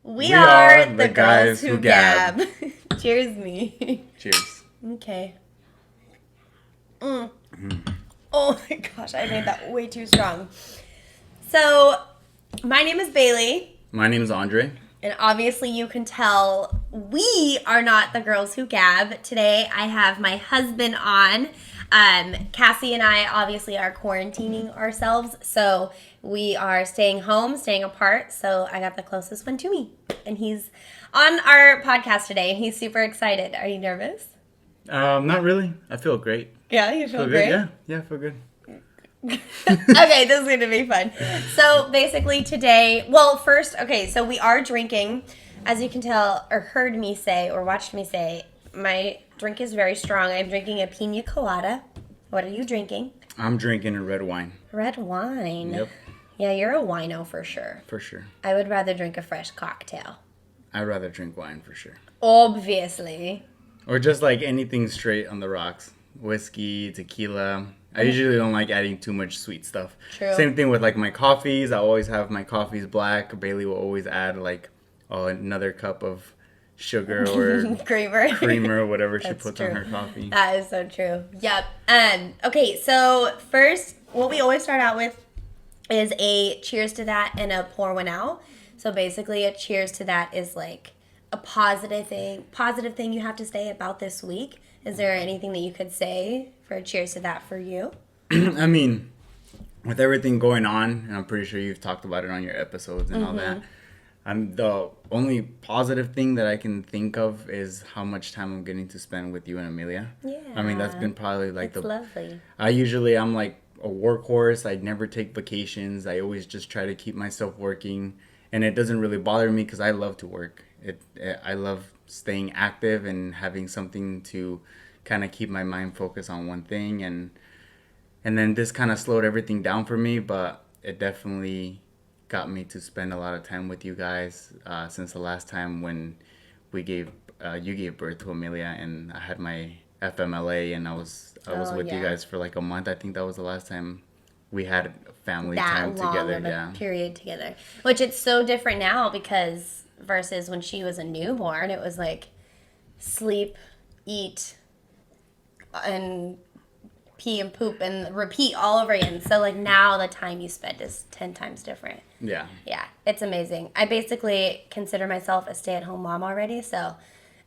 We are the Girls Who Gab. Gab. Cheers me. Cheers. Okay. Oh my gosh, I made that way too strong. So, my name is Bayley. My name is Andre. And obviously you can tell we are not the Girls Who Gab. Today I have my husband on. Kassie and I obviously are quarantining ourselves. So we are staying home, staying apart. So I got the closest one to me. And he's on our podcast today. He's super excited. Are you nervous? Not really. I feel great. Yeah, you feel Good? great? Yeah, I feel good. Okay, this is going to be fun. So basically today, so we are drinking. As you can tell or heard me say or watched me say, my drink is very strong. I'm drinking a pina colada. What are you drinking? I'm drinking a red wine. Red wine. Yep. Yeah, you're a wino for sure. For sure. I would rather drink a fresh cocktail. I'd rather drink wine for sure. Obviously. Or just like anything straight on the rocks. Whiskey, tequila. I usually don't like adding too much sweet stuff. True. Same thing with like my coffees. I always have my coffees black. Bailey will always add like another cup of sugar or creamer or whatever she puts true. on her coffee. That is so true. Yep. Okay, so first, what we always start out with is a cheers to that and a pour one out. So basically, a cheers to that is like a positive thing you have to say about this week. Is there anything that you could say for a cheers to that for you? I mean, with everything going on, and I'm pretty sure you've talked about it on your episodes and all that, the only positive thing that I can think of is how much time I'm getting to spend with you and Amelia. Yeah. I mean, that's been probably like That's lovely. I'm like a workhorse. I never take vacations. I always just try to keep myself working, and it doesn't really bother me because I love to work. I love staying active and having something to kind of keep my mind focused on one thing, and then this kind of slowed everything down for me, but it definitely got me to spend a lot of time with you guys since the last time when you gave birth to Amelia, and I had my FMLA, and I was with you guys for like a month. I think that was the last time we had family time together. That period together, which it's so different now because versus when she was a newborn, it was like sleep, eat, and pee and poop and repeat all over again. So like now the time you spend is 10 times different. Yeah. Yeah, it's amazing. I basically consider myself a stay-at-home mom already, so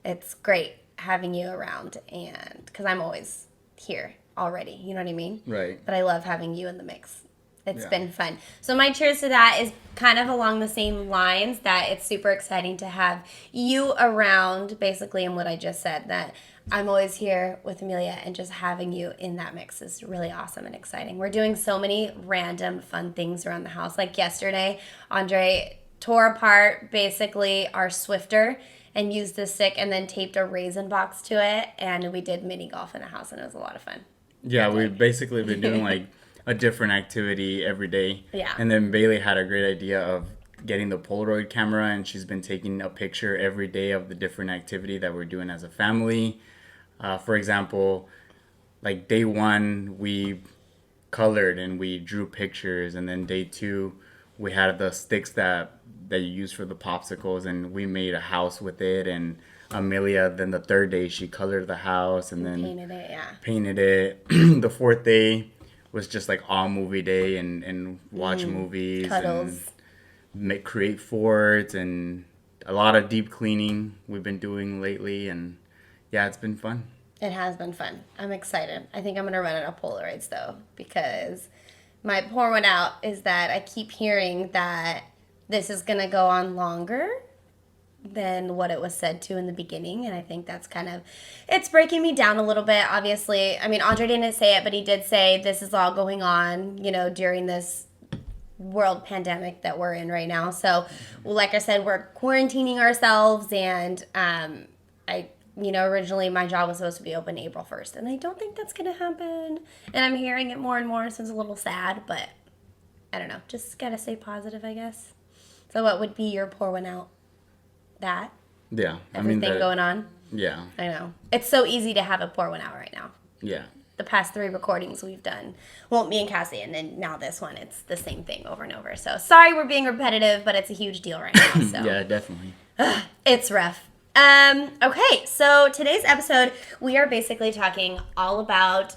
it's great having you around, and because I'm always here already, you know what I mean? Right. But I love having you in the mix. It's been fun. So my cheers to that is kind of along the same lines, that it's super exciting to have you around, basically, in what I just said, that I'm always here with Amelia, and just having you in that mix is really awesome and exciting. We're doing so many random fun things around the house. Like yesterday, Andre tore apart basically our Swifter and used the stick and then taped a raisin box to it, and we did mini golf in the house, and it was a lot of fun. Yeah, we've basically been doing like a different activity every day. Yeah. And then Bailey had a great idea of getting the Polaroid camera, and she's been taking a picture every day of the different activity that we're doing as a family. For example, like day 1, we colored and we drew pictures, and then day 2, we had the sticks that you use for the popsicles, and we made a house with it. And Amelia, then the 3rd day, she colored the house and then painted it. The 4th day was just like all movie day and watch movies, cuddles, and create forts, and a lot of deep cleaning we've been doing lately. And yeah, it's been fun. It has been fun. I'm excited. I think I'm going to run out of Polaroids though, because my pour one out is that I keep hearing that this is going to go on longer than what it was said to in the beginning, and I think that's it's breaking me down a little bit. Obviously, I mean, Andre didn't say it, but he did say this is all going on, during this world pandemic that we're in right now. So, like I said, we're quarantining ourselves, and originally my job was supposed to be open April 1st, and I don't think that's going to happen, and I'm hearing it more and more, so it's a little sad, but I don't know, just gotta stay positive, I guess. So what would be your pour one out? That? Yeah. Everything going on? Yeah. I know. It's so easy to have a pour one out right now. Yeah. the past 3 recordings we've done. Well, me and Kassie, and then now this one, it's the same thing over and over. So sorry we're being repetitive, but it's a huge deal right now. So. Yeah, definitely. It's rough. Okay, so today's episode, we are basically talking all about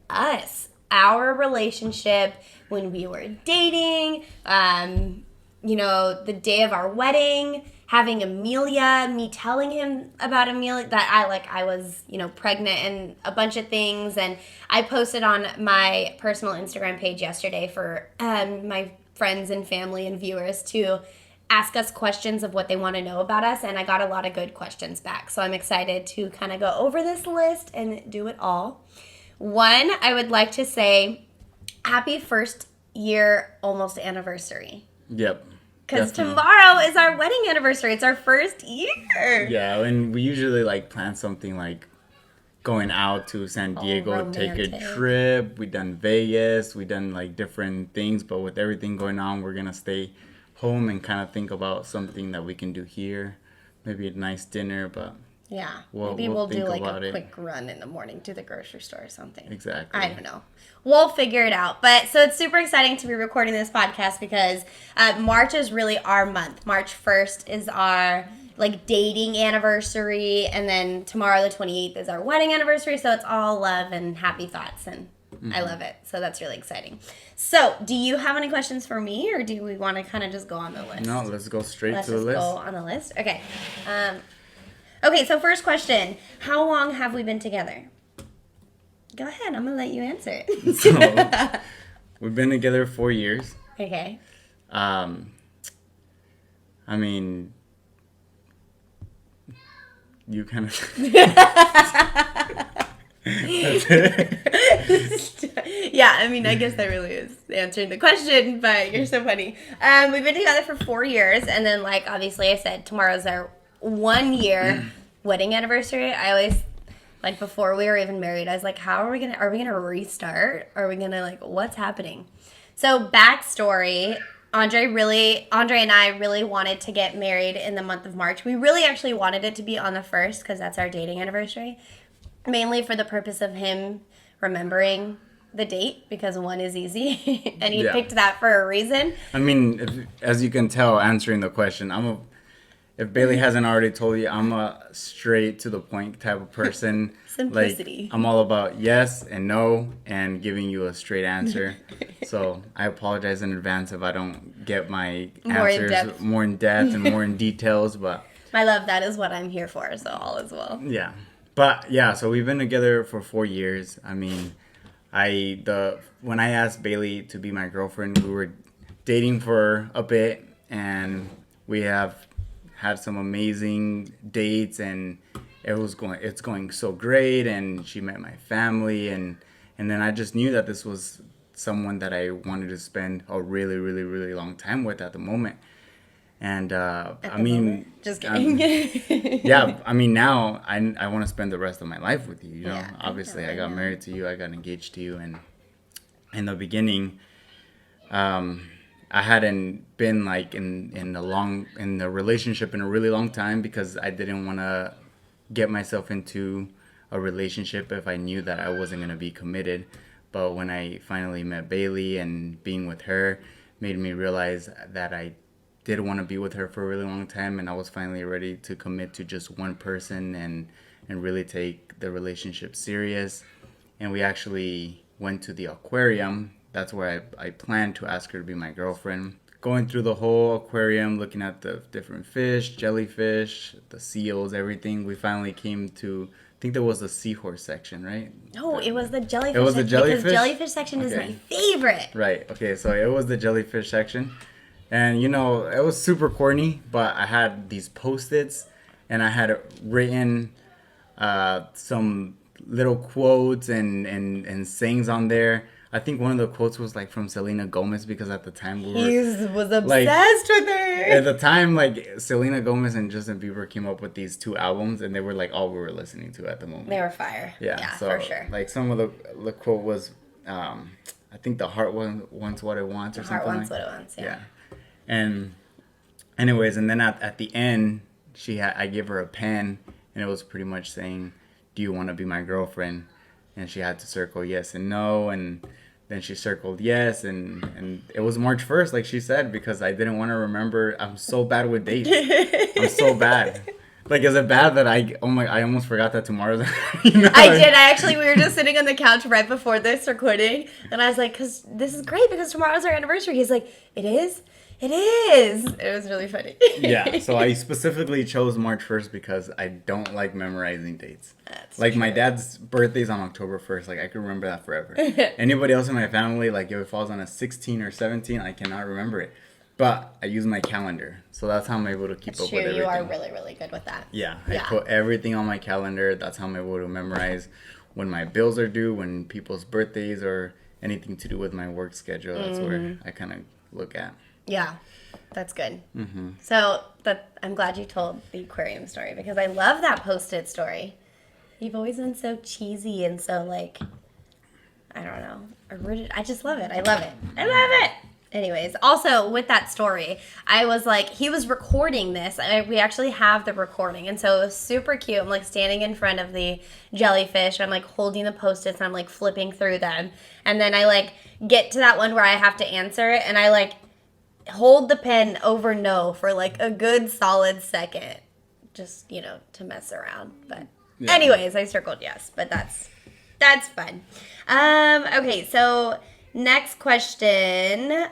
us, our relationship when we were dating, the day of our wedding, having Amelia, me telling him about Amelia, that I was, pregnant and a bunch of things. And I posted on my personal Instagram page yesterday for my friends and family and viewers to ask us questions of what they want to know about us, and I got a lot of good questions back. So I'm excited to kind of go over this list and do it all. One, I would like to say happy first year almost anniversary. Yep. Because tomorrow is our wedding anniversary. It's our first year. Yeah, and we usually plan something like going out to San Diego, take a trip. We done Vegas. We done different things, but with everything going on, we're gonna stay home and kind of think about something that we can do here. Maybe a nice dinner, but yeah, maybe we'll do a quick run in the morning to the grocery store or something. Exactly. I don't know. We'll figure it out. But so it's super exciting to be recording this podcast because March is really our month. March 1st is our dating anniversary, and then tomorrow the 28th is our wedding anniversary. So it's all love and happy thoughts, and I love it. So that's really exciting. So do you have any questions for me, or do we want to kind of just go on the list? No, let's go straight to the list. Let's go on the list. Okay. Okay, so first question. How long have we been together? Go ahead. I'm going to let you answer it. So, we've been together 4 years. Okay. I mean, you kind of... Yeah, I mean, I guess that really is answering the question, but you're so funny. We've been together for 4 years, and then, obviously I said tomorrow's our 1 year wedding anniversary. I always, before we were even married, I was like, are we gonna restart? Are we gonna, what's happening? So, backstory, Andre and I really wanted to get married in the month of March. We really actually wanted it to be on the 1st, because that's our dating anniversary. Mainly for the purpose of him remembering the date, because 1 is easy, and he picked that for a reason. I mean, as you can tell, answering the question, if Bailey hasn't already told you, I'm a straight to the point type of person. Simplicity. I'm all about yes and no and giving you a straight answer. So I apologize in advance if I don't get my answers more in depth and more in details, but my love, that is what I'm here for, so all is well. Yeah. But yeah, so we've been together for 4 years. I mean, when I asked Bailey to be my girlfriend, we were dating for a bit, and we have had some amazing dates, and it's going so great, and she met my family, and then I just knew that this was someone that I wanted to spend a really, really, really long time with at the moment. And just kidding. Yeah, I mean, now I want to spend the rest of my life with you. Yeah, obviously, I got married to you, I got engaged to you, and in the beginning, I hadn't been in the relationship in a really long time, because I didn't want to get myself into a relationship if I knew that I wasn't going to be committed. But when I finally met Bailey, and being with her made me realize that I did want to be with her for a really long time, and I was finally ready to commit to just one person and really take the relationship serious. And we actually went to the aquarium. That's where I planned to ask her to be my girlfriend. Going through the whole aquarium, looking at the different fish, jellyfish, the seals, everything, we finally came to, I think there was the seahorse section, right? No, it was the jellyfish section. It was the jellyfish? Because jellyfish section is my favorite. Right, okay, so it was the jellyfish section. And, it was super corny, but I had these Post-its, and I had written some little quotes and sayings on there. I think one of the quotes was from Selena Gomez, because at the time he was obsessed with her. At the time, Selena Gomez and Justin Bieber came up with these 2 albums, and they were all we were listening to at the moment. They were fire. Yeah, so, for sure. Some of the quote was, I think the heart wants what it wants, or something. The heart wants what it wants. Yeah. And anyways, and then at the end, I gave her a pen, and it was pretty much saying, "Do you want to be my girlfriend?" and she had to circle yes and no, and then she circled yes, and it was March 1st, like she said, because I didn't want to remember. I'm so bad with dates. I'm so bad. Like, is it bad that I almost forgot that tomorrow's, I did. We were just sitting on the couch right before this recording, and I was like, because this is great because tomorrow's our anniversary. He's like, it is? It is. It was really funny. Yeah, so I specifically chose March 1st because I don't like memorizing dates. That's like, true. my dad's birthday's on October 1st. Like, I can remember that forever. Anybody else in my family, like, if it falls on a 16 or 17, I cannot remember it. But I use my calendar, so that's how I'm able to keep up with everything. You are really, really good with that. Yeah, I put everything on my calendar. That's how I'm able to memorize when my bills are due, when people's birthdays, or anything to do with my work schedule. That's where I kind of look at. Yeah, that's good. Mm-hmm. So I'm glad you told the aquarium story because I love that Post-it story. You've always been so cheesy and so, like, I don't know, I just love it. I love it. I love it. Anyways, also with that story, I was like, he was recording this. We actually have the recording, and so it was super cute. I'm like standing in front of the jellyfish, and I'm like holding the Post-its, and I'm like flipping through them, and then I like get to that one where I have to answer it, and I like hold the pen over no for like a good solid second, just to mess around. But anyways, I circled yes, but that's fun. Okay, so next question.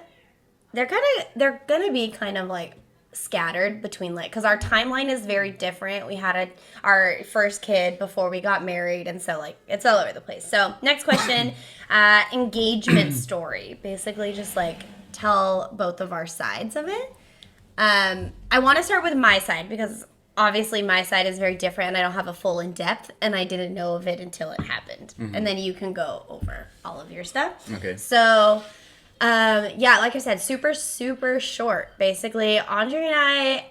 They're gonna be kind of like scattered between, like, because our timeline is very different. We had our first kid before we got married, and so like it's all over the place. So next question, engagement story. Basically, just like tell both of our sides of it. I want to start with my side because obviously my side is very different, and I don't have a full in depth, and I didn't know of it until it happened, and then you can go over all of your stuff. Okay. So. Like I said, super, super short. Basically, Andre and I,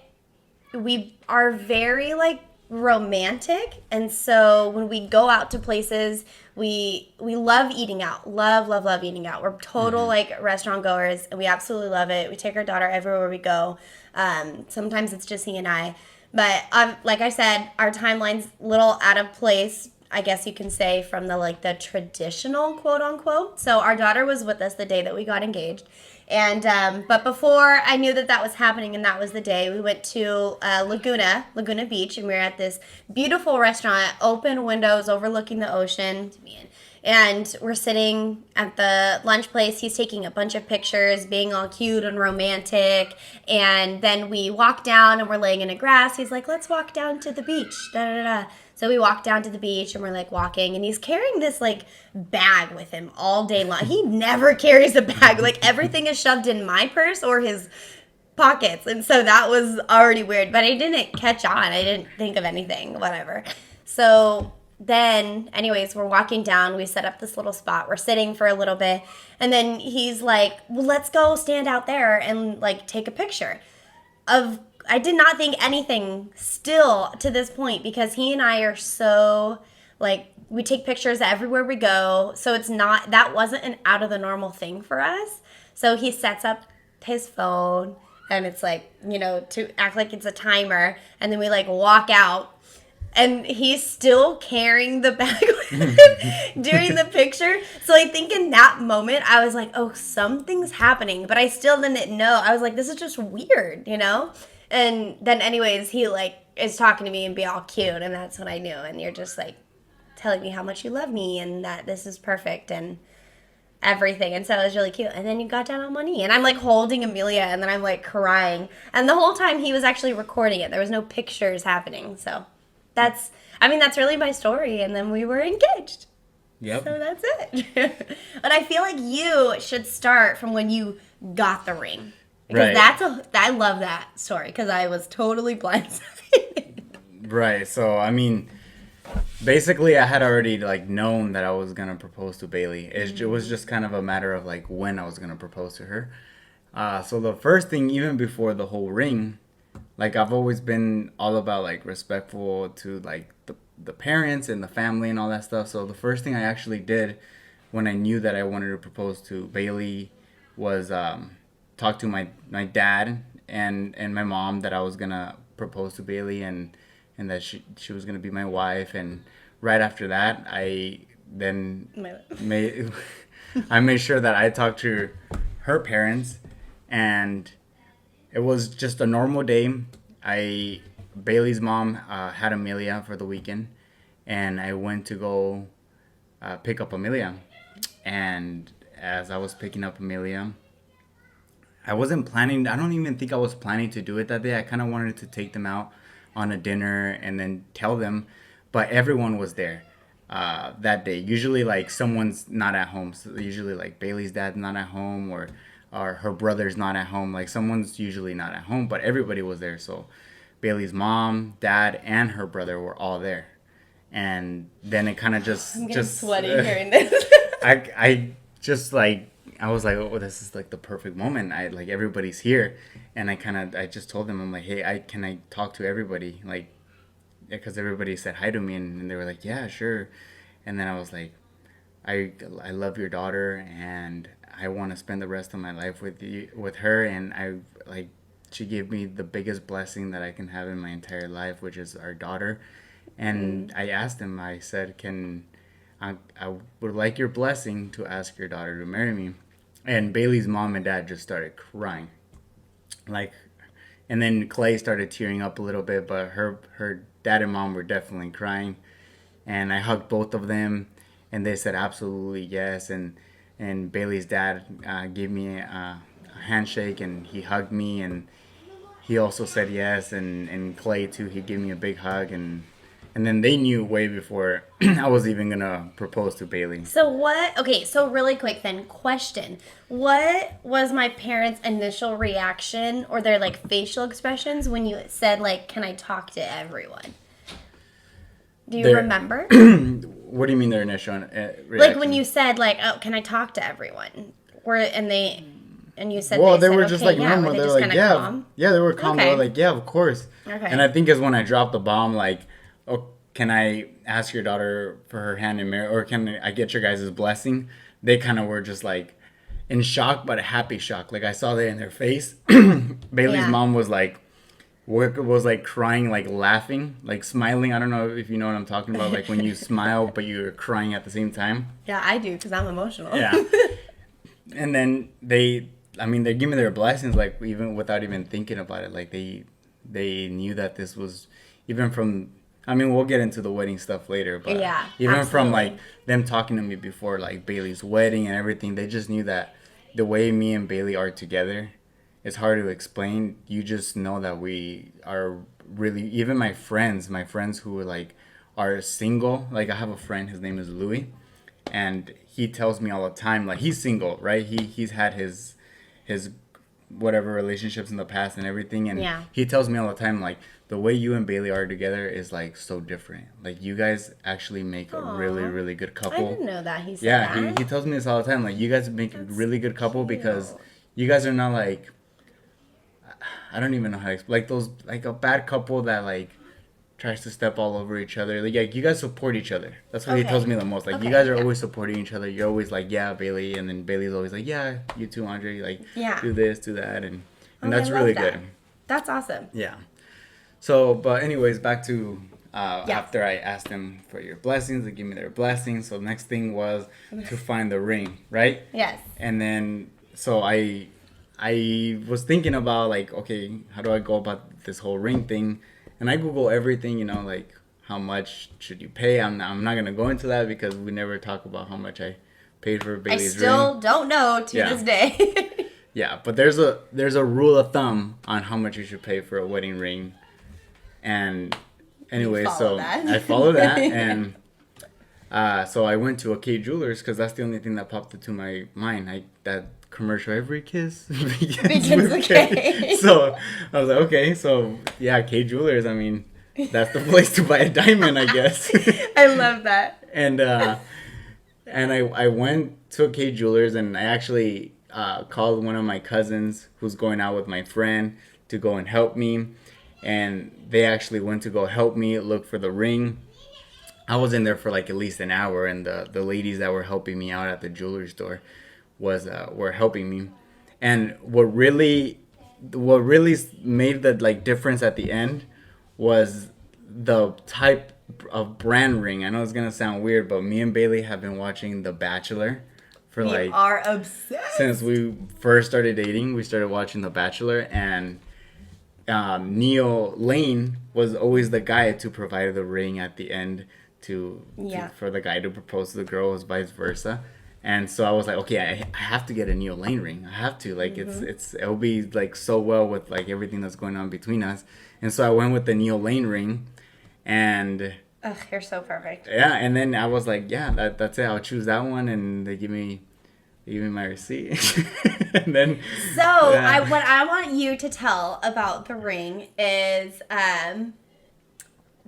we are very, like, romantic. And so when we go out to places, we love eating out. Love eating out. We're total, like, restaurant goers, and we absolutely love it. We take our daughter everywhere we go. Sometimes it's just he and I. But, like I said, our timeline's a little out of place, I guess you can say, from the traditional quote unquote. So our daughter was with us the day that we got engaged. And, but before I knew that was happening and that was the day, we went to Laguna Beach, and we were at this beautiful restaurant, open windows overlooking the ocean. And we're sitting at the lunch place. He's taking a bunch of pictures, being all cute and romantic. And then we walk down and we're laying in the grass. He's like, let's walk down to the beach. Da, da, da. So we walk down to the beach and we're like walking. And he's carrying this like bag with him all day long. He never carries a bag. Like everything is shoved in my purse or his pockets. And so that was already weird. But I didn't catch on. I didn't think of anything. Whatever. So then, anyways, we're walking down. We set up this little spot. We're sitting for a little bit. And then he's like, well, let's go stand out there and, like, take a picture. I did not think anything still to this point because he and I are so, like, we take pictures everywhere we go. So that wasn't an out of the normal thing for us. So he sets up his phone and it's like, to act like it's a timer. And then we, like, walk out. And he's still carrying the bag with him during the picture. So I think in that moment, I was like, oh, something's happening. But I still didn't know. I was like, this is just weird, And then anyways, he, like, is talking to me and be all cute. And that's when I knew. And you're just, like, telling me how much you love me and that this is perfect and everything. And so it was really cute. And then you got down on one knee. And I'm, like, holding Amelia. And then I'm, like, crying. And the whole time he was actually recording it. There was no pictures happening. So that's really my story. And then we were engaged. Yep. So that's it. But I feel like you should start from when you got the ring. Because I love that story because I was totally blindsided. Right. So, I mean, basically I had already, like, known that I was going to propose to Bayley. It was just kind of a matter of, like, when I was going to propose to her. So the first thing, even before the whole ring, like, I've always been all about, like, respectful to, like, the parents and the family and all that stuff. So the first thing I actually did when I knew that I wanted to propose to Bayley was talk to my dad and my mom that I was going to propose to Bayley and that she was going to be my wife. And right after that, I then I made sure that I talked to her parents, and it was just a normal day. Bailey's mom had Amelia for the weekend, and I went to go pick up Amelia. And as I was picking up Amelia, I wasn't planning. I don't even think I was planning to do it that day. I kind of wanted to take them out on a dinner and then tell them, but everyone was there that day. Usually, like someone's not at home. So usually, like Bailey's dad's not at home, or her brother's not at home. Like someone's usually not at home, but everybody was there. So Bailey's mom, dad, and her brother were all there. And then it kind of I'm getting sweaty hearing this. I just like, I was like, oh, this is like the perfect moment. I like, everybody's here, and I just told them, I'm like, hey, can I talk to everybody, like, because everybody said hi to me, and they were like, yeah, sure. And then I was like, I love your daughter, and I want to spend the rest of my life with her, and I like, she gave me the biggest blessing that I can have in my entire life, which is our daughter. And I asked him, I said, I would like your blessing to ask your daughter to marry me. And Bailey's mom and dad just started crying. Like, and then Clay started tearing up a little bit, but her dad and mom were definitely crying. And I hugged both of them, and they said absolutely yes. And Bailey's dad gave me a handshake, and he hugged me, and he also said yes. And Clay too, he gave me a big hug, and then they knew way before I was even gonna propose to Bailey. So what? Okay, so really quick then, question: what was my parents' initial reaction or their like facial expressions when you said like, "Can I talk to everyone"? Do you remember? What do you mean their initial reaction? Like when you said like, "Oh, can I talk to everyone?" And you said, well, they said, were okay, just like yeah, normal. they They were just like, kinda yeah, calm? yeah, they were calm. Okay. They were like, yeah, of course. Okay. And I think is when I dropped the bomb, like, oh, can I ask your daughter for her hand in marriage, or can I get your guys' blessing? They kind of were just like in shock, but a happy shock. Like I saw that in their face. Bailey's mom was like crying, like laughing, like smiling. I don't know if you know what I'm talking about. Like when you smile, but you're crying at the same time. Yeah, I do because I'm emotional. Yeah. And then they give me their blessings, like even without even thinking about it. Like they knew that this was even from. I mean, we'll get into the wedding stuff later, but yeah, even absolutely. from like them talking to me before like Bailey's wedding and everything, they just knew that the way me and Bailey are together, it's hard to explain. You just know that we are really, even my friends who are single. Like I have a friend, his name is Louis, and he tells me all the time, like he's single, right? He's had his whatever relationships in the past and everything, and he tells me all the time, like the way you and Bailey are together is like so different. Like you guys actually make a really, really good couple. I didn't know that. He said that. He tells me this all the time. Like you guys make a really good couple because you guys are not like, I don't even know how to explain, like those, like a bad couple that like tries to step all over each other. Like you guys support each other. That's what he tells me the most. Like you guys are always supporting each other. You're always like, yeah, Bailey, and then Bailey's always like, yeah, you too, Andre. Like do this, do that, and that's really good. That's awesome. Yeah. So, but anyways, back to after I asked them for your blessings, they give me their blessings. So the next thing was to find the ring, right? Yes. And then so I was thinking about like, okay, how do I go about this whole ring thing? And I Google everything, like how much should you pay? I'm not gonna go into that because we never talk about how much I paid for Bailey's ring. I still don't know to this day. Yeah, but there's a rule of thumb on how much you should pay for a wedding ring. And anyway, so I followed that, and so I went to OK Jewelers because that's the only thing that popped into my mind. That commercial, every kiss begins with K. So I was like, okay, so yeah, K Jewelers. I mean, that's the place to buy a diamond, I guess. I love that. And I went to K Jewelers, and I actually called one of my cousins who's going out with my friend to go and help me. And they actually went to go help me look for the ring. I was in there for like at least an hour, and the ladies that were helping me out at the jewelry store were helping me. And what really made the like difference at the end was the type a brand ring. I know it's gonna sound weird, but me and Bailey have been watching The Bachelor for We like are obsessed. since we first started dating. We started watching The Bachelor, and Neil Lane was always the guy to provide the ring at the end for the guy to propose to the girl, was vice versa. And so I was like, okay, I have to get a Neil Lane ring. I have to, like, it'll be like so well with like everything that's going on between us. And so I went with the Neil Lane ring, and ugh, you're so perfect. yeah, and then I was like, yeah, that's it. I'll choose that one, and they give me my receipt. And then what I want you to tell about the ring is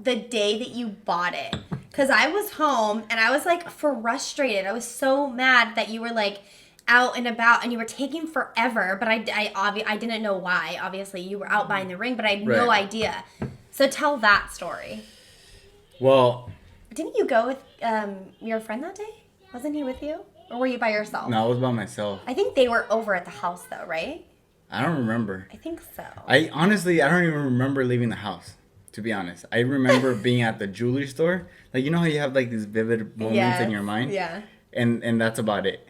the day that you bought it. Because I was home and I was like frustrated. I was so mad that you were like out and about and you were taking forever. But I didn't know why. Obviously, you were out buying the ring, but I had no idea. So tell that story. Well, didn't you go with your friend that day? Wasn't he with you? Or were you by yourself? No, I was by myself. I think they were over at the house though, right? I don't remember. I think so. I don't even remember leaving the house, to be honest. I remember being at the jewelry store. Like, you know how you have like these vivid moments in your mind? Yeah. And that's about it.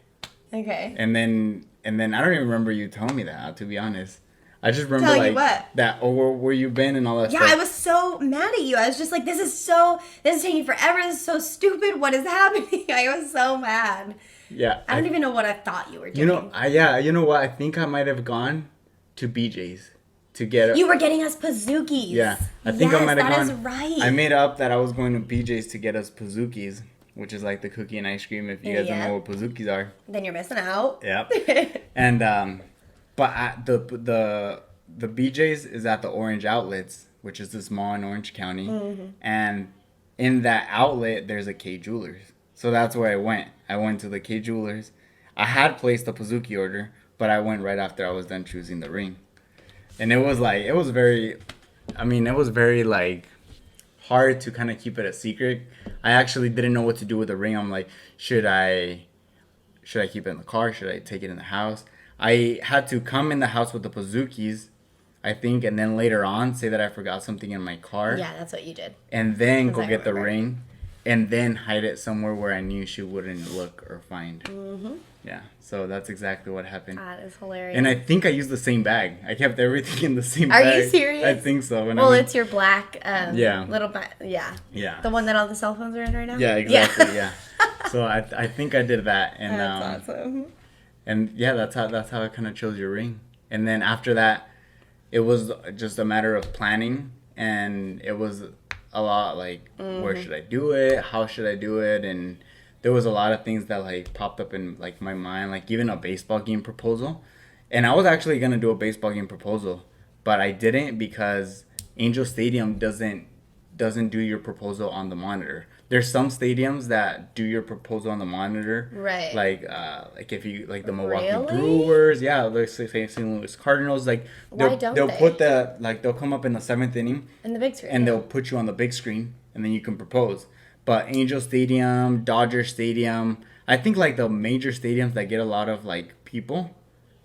Okay. And then I don't even remember you telling me that, to be honest. I just remember telling like that, or where you been and all that stuff. Yeah, I was so mad at you. I was just like, this is taking forever. This is so stupid. What is happening? I was so mad. Yeah. I don't even know what I thought you were doing. You know what? I think I might have gone to BJ's to get. You were getting us Pazookies. Yeah, I think I might have gone. That is right. I made up that I was going to BJ's to get us Pazookies, which is like the cookie and ice cream. If you guys don't know what Pazookies are, then you're missing out. Yep. And but the BJ's is at the Orange Outlets, which is this mall in Orange County, and in that outlet there's a K Jewelers. So that's where I went. I went to the K Jewelers. I had placed a Pazookie order, but I went right after I was done choosing the ring. And it was very like hard to kind of keep it a secret. I actually didn't know what to do with the ring. I'm like, should I keep it in the car? Should I take it in the house? I had to come in the house with the Pazookies, I think, and then later on say that I forgot something in my car. Yeah, that's what you did. And then go get the ring. And then hide it somewhere where I knew she wouldn't look or find. Mm-hmm. Yeah, so that's exactly what happened. That is hilarious. And I think I used the same bag. I kept everything in the same bag. Are you serious? I think so. It's your black little bag. Yeah. Yeah. The one that all the cell phones are in right now? Yeah, exactly, yeah. So I think I did that. And, that's awesome. And yeah, that's how I kind of chose your ring. And then after that, it was just a matter of planning. And it was a lot like, where should I do it? How should I do it? And there was a lot of things that like popped up in like my mind, like even a baseball game proposal. And I was actually gonna do a baseball game proposal, but I didn't because Angel Stadium doesn't do your proposal on the monitor. There's some stadiums that do your proposal on the monitor, right? Like if you like the Milwaukee Brewers, yeah, like St. Louis Cardinals, like they'll put they'll come up in the 7th inning in the big screen, and they'll put you on the big screen, and then you can propose. But Angel Stadium, Dodger Stadium, I think like the major stadiums that get a lot of like people,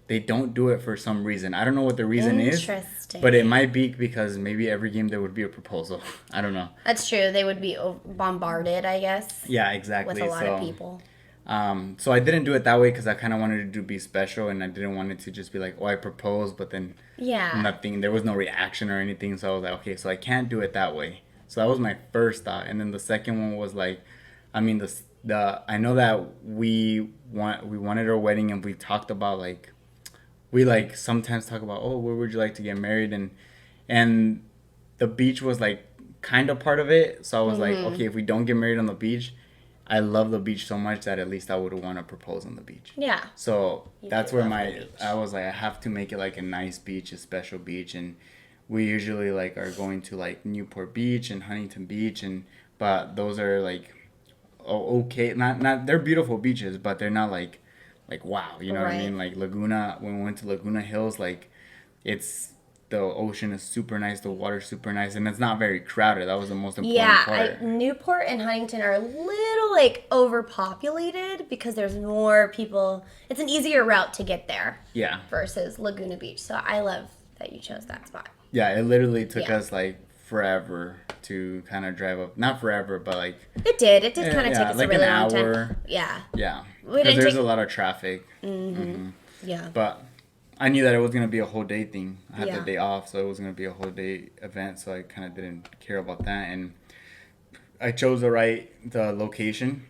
they don't do it for some reason. I don't know what the reason is. But it might be because maybe every game there would be a proposal. I don't know. That's true. They would be bombarded, I guess. Yeah, exactly. With a lot of people. So I didn't do it that way because I kind of wanted it to be special, and I didn't want it to just be like, oh, I proposed, but then nothing. There was no reaction or anything. So I was like, okay, so I can't do it that way. So that was my first thought. And then the second one was like, I mean, I know that we wanted our wedding, and we talked about like, we like sometimes talk about, oh, where would you like to get married? And the beach was like kind of part of it. So I was like, okay, if we don't get married on the beach, I love the beach so much that at least I would want to propose on the beach. Yeah. So that's where I was like, I have to make it like a nice beach, a special beach. And we usually like are going to like Newport Beach and Huntington Beach, but those are like, okay, not they're beautiful beaches, but they're not like wow, you know what I mean? Like Laguna, when we went to Laguna Hills, like the ocean is super nice, the water's super nice, and it's not very crowded. That was the most important part. Yeah, Newport and Huntington are a little like overpopulated because there's more people. It's an easier route to get there. Yeah. Versus Laguna Beach. So I love that you chose that spot. Yeah, it literally took us like forever to kind of drive up. Not forever, but like it did kind of take us like a really an long hour. time. Yeah. Because there's a lot of traffic. Yeah. But I knew that it was gonna be a whole day thing. I had Yeah. the day off, so it was gonna be a whole day event. So I kind of didn't care about that, and I chose the location,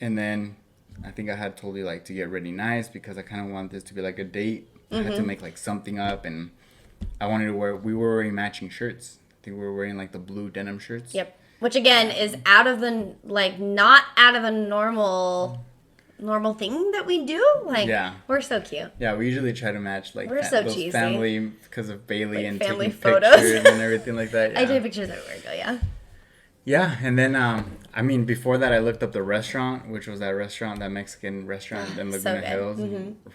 and then I think I had told you like to get ready nice because I kind of wanted this to be like a date. I had to make like something up, and I wanted to wear. We were wearing matching shirts. I think we were wearing like the blue denim shirts. Yep. Which again is out of the not out of a normal thing that we do. Like, we're so cute. Yeah, we usually try to match like we're so those cheesy. family because of Bayley like and family taking photos pictures and everything like that. Yeah. I take pictures everywhere. Go, yeah. Yeah, and then I mean before that I looked up the restaurant, which was that Mexican restaurant in Laguna Hills,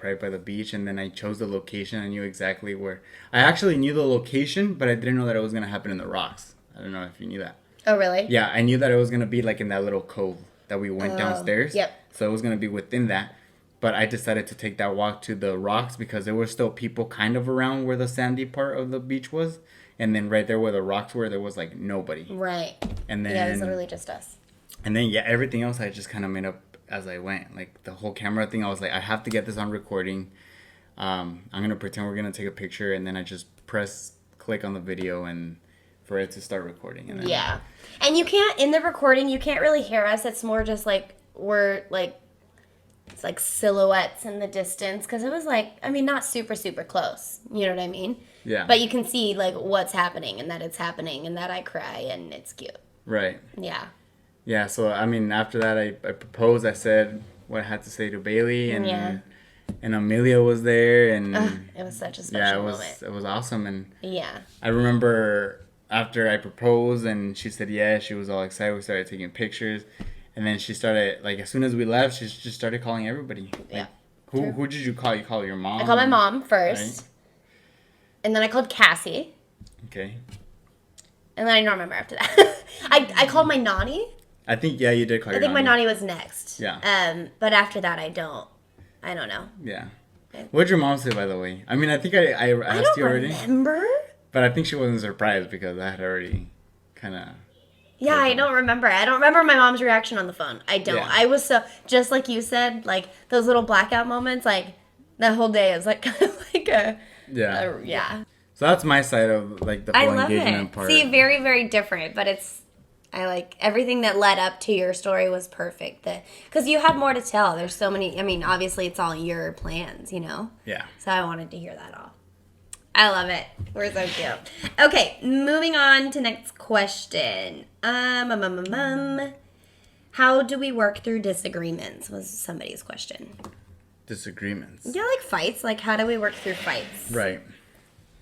right by the beach, and then I chose the location. I knew exactly where. I actually knew the location, but I didn't know that it was gonna happen in the rocks. I don't know if you knew that. Oh really? Yeah, I knew that it was gonna be like in that little cove that we went downstairs. Yep. So it was gonna be within that. But I decided to take that walk to the rocks because there were still people kind of around where the sandy part of the beach was. And then right there where the rocks were, there was like nobody. Right. And then it was literally just us. And then everything else I just kind of made up as I went. Like the whole camera thing, I was like, I have to get this on recording. I'm gonna pretend we're gonna take a picture, and then I just click on the video, and for it to start recording. And then, and you can't in the recording. You can't really hear us. It's more just like we're like. It's like silhouettes in the distance because it was like, I mean, not super, super close. You know what I mean? Yeah. But you can see like what's happening and that it's happening and that I cry and it's cute. Right. Yeah. Yeah. So, I mean, after that, I proposed. I said what I had to say to Bayley, and and Amelia was there, and it was such a special moment. It was awesome, and yeah. I remember after I proposed and she said yes, she was all excited. We started taking pictures. And then she started, like, as soon as we left, she just started calling everybody. Like, who did you call? You called your mom? I called my mom first. Right? And then I called Kassie. Okay. And then I don't remember after that. I called my nanny. I think, you did call your nanny. I think my nanny was next. Yeah. But after that, I don't know. Yeah. What did your mom say, by the way? I mean, I think I asked you already. I don't remember. But I think she wasn't surprised because I had already kind of... Yeah, I don't remember. I don't remember my mom's reaction on the phone. I don't. Yeah. I was so, just like you said, like those little blackout moments, like that whole day is like kind of like a... Yeah. So that's my side of like the whole engagement part. See, very, very different, but I like everything that led up to your story was perfect. Because you have more to tell. There's so many, I mean, obviously it's all your plans, you know? Yeah. So I wanted to hear that all. I love it. We're so cute. Okay, moving on to next question. How do we work through disagreements was somebody's question. Disagreements? Yeah, like fights. Like, how do we work through fights? Right.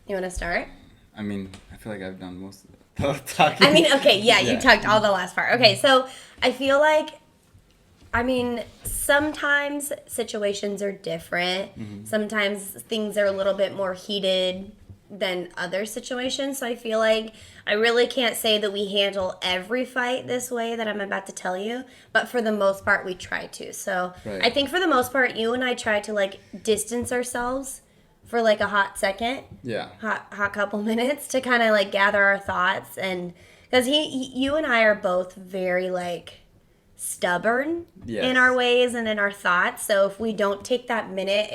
You want to start? I mean, I feel like I've done most of the talking. I mean, okay, you talked all the last part. Okay, so I feel like, I mean, sometimes situations are different. Mm-hmm. Sometimes things are a little bit more heated than other situations. So I feel like I really can't say that we handle every fight this way that I'm about to tell you. But for the most part, we try to. So I think for the most part, you and I try to, like, distance ourselves for, like, a hot second. Yeah. Hot couple minutes to kind of, like, gather our thoughts. And because you and I are both very, like, stubborn in our ways and in our thoughts. So if we don't take that minute,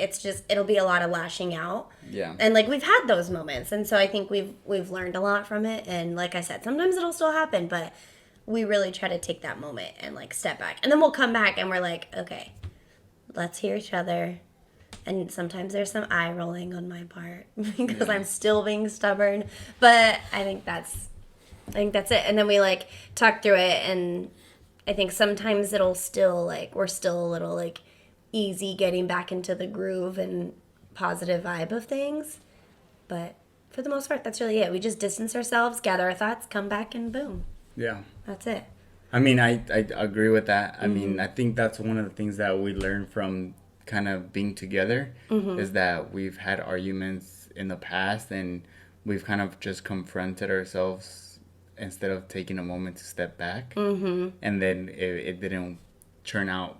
it'll be a lot of lashing out. Yeah. And like we've had those moments, and so I think we've learned a lot from it. And like I said, sometimes it'll still happen, but we really try to take that moment and like step back, and then we'll come back and we're like, okay, let's hear each other. And sometimes there's some eye rolling on my part because I'm still being stubborn, but I think that's it. And then we like talk through it, and I think sometimes it'll still like we're still a little like easy getting back into the groove and positive vibe of things, but for the most part that's really it. We just distance ourselves, gather our thoughts, come back, and boom. Yeah, that's it. I mean, I agree with that. I mean, I think that's one of the things that we learn from kind of being together is that we've had arguments in the past, and we've kind of just confronted ourselves instead of taking a moment to step back, and then it didn't turn out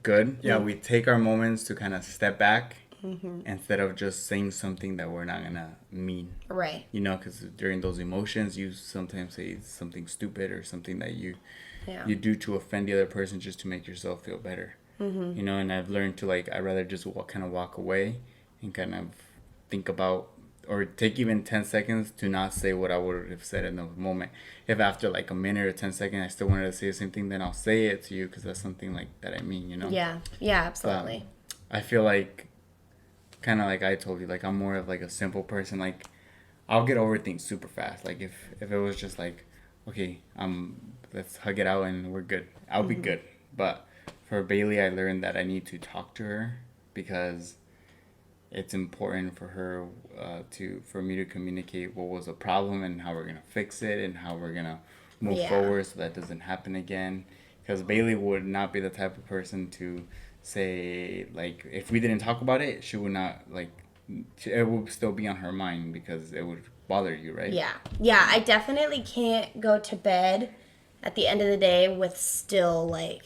good. Yeah, we take our moments to kind of step back instead of just saying something that we're not gonna mean. Right. You know, because during those emotions, you sometimes say something stupid or something that you do to offend the other person just to make yourself feel better. You know, and I've learned to like I'd rather just kind of walk away and kind of think about or take even 10 seconds to not say what I would have said in the moment. If after like a minute or 10 seconds I still wanted to say the same thing, then I'll say it to you because that's something like that I mean, you know? Yeah. Yeah, absolutely. I feel like, kind of like I told you, like I'm more of like a simple person. Like I'll get over things super fast. Like if it was just like, okay, let's hug it out and we're good. I'll be good. But for Bailey, I learned that I need to talk to her because it's important for her for me to communicate what was a problem and how we're gonna fix it and how we're gonna move forward so that doesn't happen again. Because Bailey would not be the type of person to say like if we didn't talk about it, she would not like it would still be on her mind because it would bother you, right? Yeah. Yeah, I definitely can't go to bed at the end of the day with still like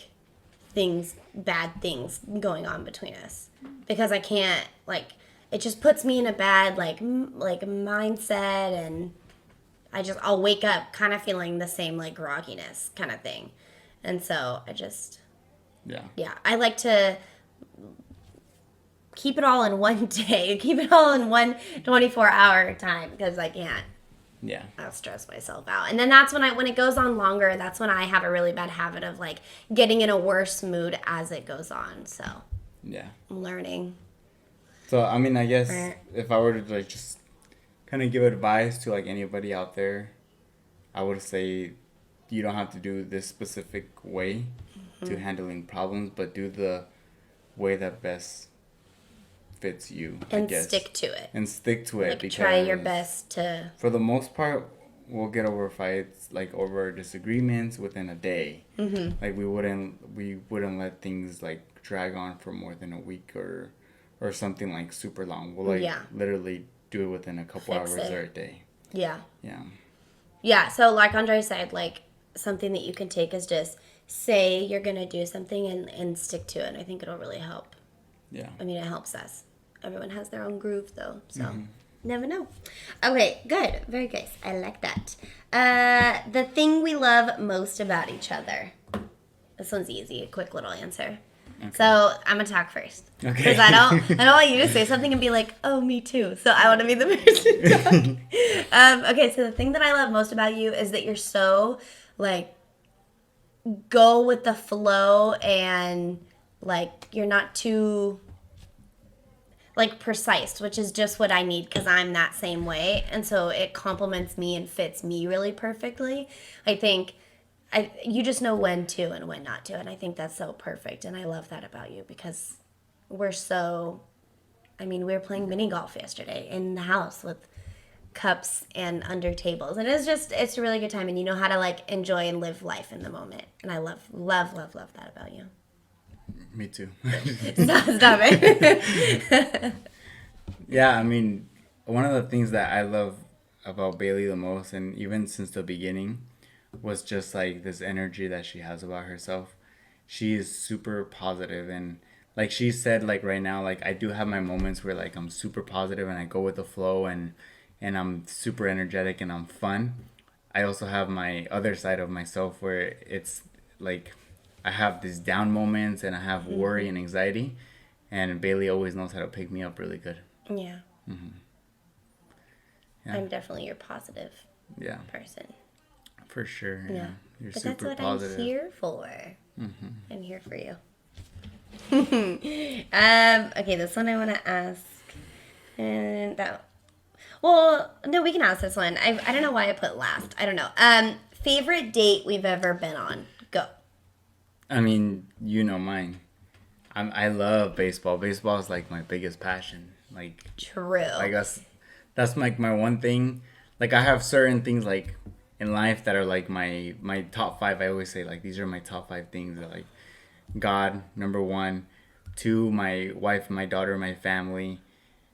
bad things going on between us because I can't like it just puts me in a bad like mindset and I'll wake up kind of feeling the same like grogginess kind of thing. And so yeah, I like to keep it all in one day, keep it all in one 24-hour time because I can't. Yeah. I'll stress myself out. And then that's when it goes on longer, that's when I have a really bad habit of like getting in a worse mood as it goes on. So yeah, I'm learning. So I mean, I guess if I were to like just kind of give advice to like anybody out there, I would say you don't have to do this specific way to handling problems, but do the way that best fits you, and I guess. stick to it. And stick to it like, because try your best to. For the most part, we'll get over fights, like over disagreements within a day. Like we wouldn't let things like drag on for more than a week or something like super long. We'll like literally do it within a couple hours or a day. Yeah. Yeah. Yeah. So like Andre said, like something that you can take is just say you're gonna do something and stick to it. And I think it'll really help. Yeah. I mean, it helps us. Everyone has their own groove though, so never know. Okay, good. Very good. I like that. The thing we love most about each other. This one's easy. A quick little answer. Okay. So I'm gonna talk first because I don't want you to say something and be like, "Oh, me too." So I want to be the person to talk. Okay, so the thing that I love most about you is that you're so like go with the flow and like you're not too like precise, which is just what I need because I'm that same way, and so it complements me and fits me really perfectly. I think. You just know when to and when not to, and I think that's so perfect, and I love that about you because we were playing mini golf yesterday in the house with cups and under tables, and it's a really good time, and you know how to like enjoy and live life in the moment, and I love that about you. Me too. Stop it. Yeah, I mean, one of the things that I love about Bailey the most, and even since the beginning, was just like this energy that she has about herself. She is super positive, and like she said, like right now, like I do have my moments where like I'm super positive and I go with the flow and I'm super energetic and I'm fun. I also have my other side of myself where it's like I have these down moments and I have worry and anxiety, and Bailey always knows how to pick me up really good. Yeah. Yeah. I'm definitely your positive person. For sure. Yeah. You're but super that's what positive. I'm here for. I'm here for you. Okay, this one I want to ask. And well, no, we can ask this one. I don't know why I put last. I don't know. Favorite date we've ever been on? Go. I mean, you know mine. I love baseball. Baseball is like my biggest passion. Like true. Like that's like my one thing. Like I have certain things like in life that are like my top 5. I always say like these are my top 5 things that like God, number 1, 2, my wife, my daughter, my family,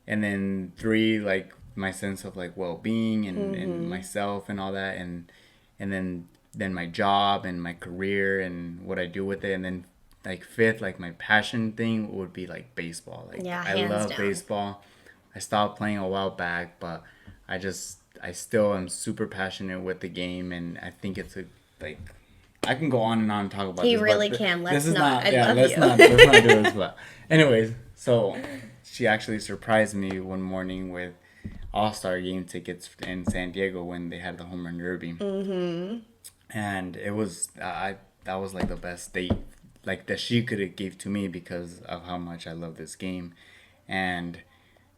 and then 3, like my sense of like well-being and myself and all that, and then my job and my career and what I do with it, and then like fifth, like my passion thing would be like baseball. Like Yeah, I hands love down. baseball. I stopped playing a while back, but I still am super passionate with the game, and I think it's a like I can go on and on and talk about He this, really but can. this Let's is not. not. I Yeah, love let's you. not do this. But anyways, so she actually surprised me one morning with All-Star game tickets in San Diego when they had the home run derby. Mm-hmm. And it was that was like the best date like that she could have gave to me because of how much I love this game. And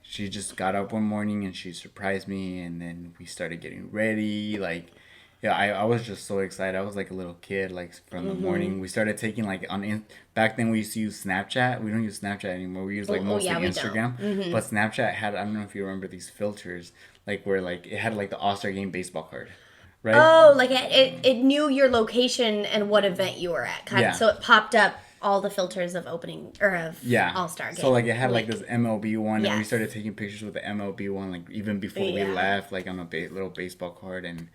she just got up one morning and she surprised me, and then we started getting ready. Like, yeah, I was just so excited. I was like a little kid. Like from the morning, we started taking like back then we used to use Snapchat. We don't use Snapchat anymore. We use like mostly yeah, we Instagram. don't. But Snapchat had, I don't know if you remember these filters, like where like it had like the All Star Game baseball card, right? Oh, like it knew your location and what event you were at, kind of. Yeah. So it popped up all the filters of opening or of Yeah. All-Star game. So like it had like week. this MLB one, and we Yes. started taking pictures with the MLB one, like even before we Yeah. left, like on a little baseball card, and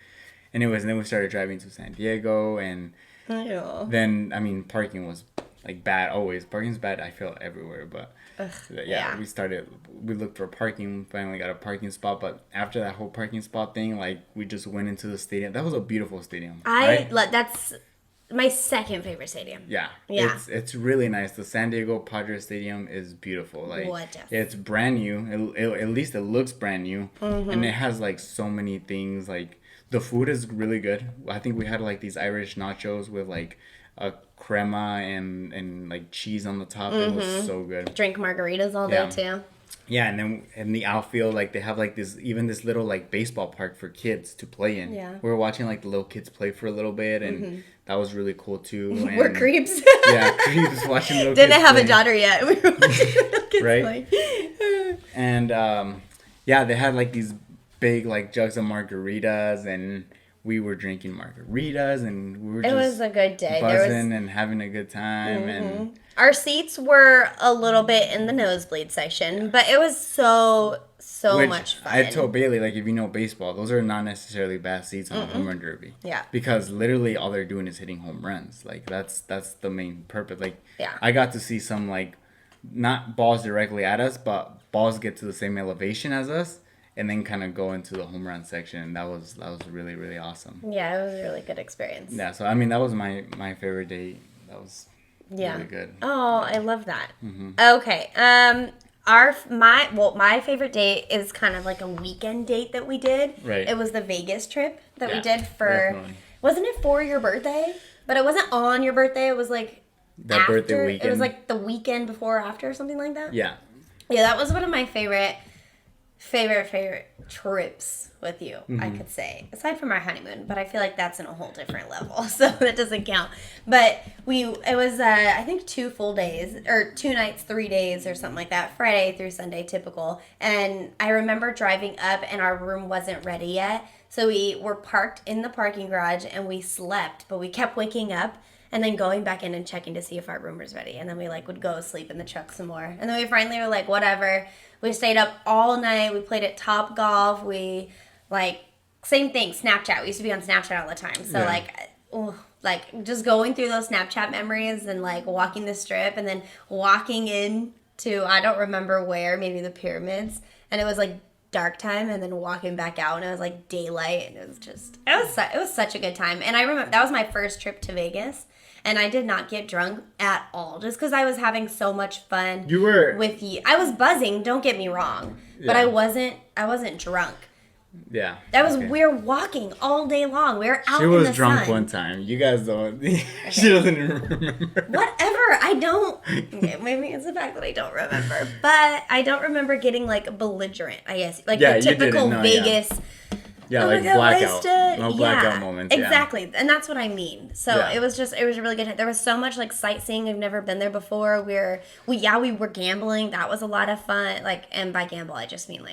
anyways, and then we started driving to San Diego, and Ew. then I mean parking was like bad always. Parking's bad. I feel everywhere, but yeah. we looked for parking, finally got a parking spot, but after that whole parking spot thing, like we just went into the stadium. That was a beautiful stadium. Right? That's my second favorite stadium. Yeah. Yeah. It's really nice. The San Diego Padres Stadium is beautiful. Like Gorgeous. it's brand new. At least it looks brand new, and it has like so many things. Like the food is really good. I think we had like these Irish nachos with like a crema and like cheese on the top. It was so good. Drink margaritas all day too. Yeah, and then in the outfield, like they have like this little like baseball park for kids to play in. Yeah. We were watching like the little kids play for a little bit, and that was really cool too. And, We're creeps. Yeah, creeps watching little Didn't kids have play. a daughter yet. We were watching little kids Right? play. And yeah, they had like these big like jugs of margaritas, and we were drinking margaritas, and we were It just was a good day. buzzing and having a good time. And Our seats were a little bit in the nosebleed section, but it was so which much fun. I told Bayley, like, if you know baseball, those are not necessarily bad seats on a home run derby. Yeah. Because literally all they're doing is hitting home runs. Like, that's the main purpose. Like, Yeah. I got to see some, like, not balls directly at us, but balls get to the same elevation as us, and then kind of go into the home run section. And that was really, really awesome. Yeah, it was a really good experience. Yeah, so, I mean, that was my favorite day. That was really good. Oh, I love that. Okay. My favorite date is kind of like a weekend date that we did. Right. It was the Vegas trip that we Yeah, did for. definitely. Wasn't it for your birthday? But it wasn't on your birthday. It was like That after. birthday weekend. It was like the weekend before or after or something like that. Yeah. Yeah, that was one of my favorite trips with you, I could say. Aside from our honeymoon, but I feel like that's in a whole different level, so that doesn't count. But it was, I think 2 full days, or 2 nights, 3 days, or something like that, Friday through Sunday, typical. And I remember driving up, and our room wasn't ready yet, so we were parked in the parking garage, and we slept, but we kept waking up, and then going back in and checking to see if our room was ready. And then we would go sleep in the truck some more. And then we finally were like, whatever. We stayed up all night. We played at Top Golf. We same thing, Snapchat. We used to be on Snapchat all the time. So just going through those Snapchat memories and walking the strip and then walking in to, I don't remember where, maybe the pyramids. And it was dark time and then walking back out and it was daylight and it was such a good time. And I remember that was my first trip to Vegas. And I did not get drunk at all, just because I was having so much fun. You were with you. I was buzzing. Don't get me wrong, but I wasn't drunk. Yeah. We were walking all day long. We were out in the sun. She was drunk one time. You guys don't. She doesn't even remember. Whatever. I don't. Maybe it's the fact that I don't remember, but I don't remember getting belligerent. I guess the typical Vegas. Yeah, oh like blackout. No blackout moments. Exactly. And that's what I mean. So it was a really good time. There was so much sightseeing. I've never been there before. We were gambling. That was a lot of fun. And by gamble I just mean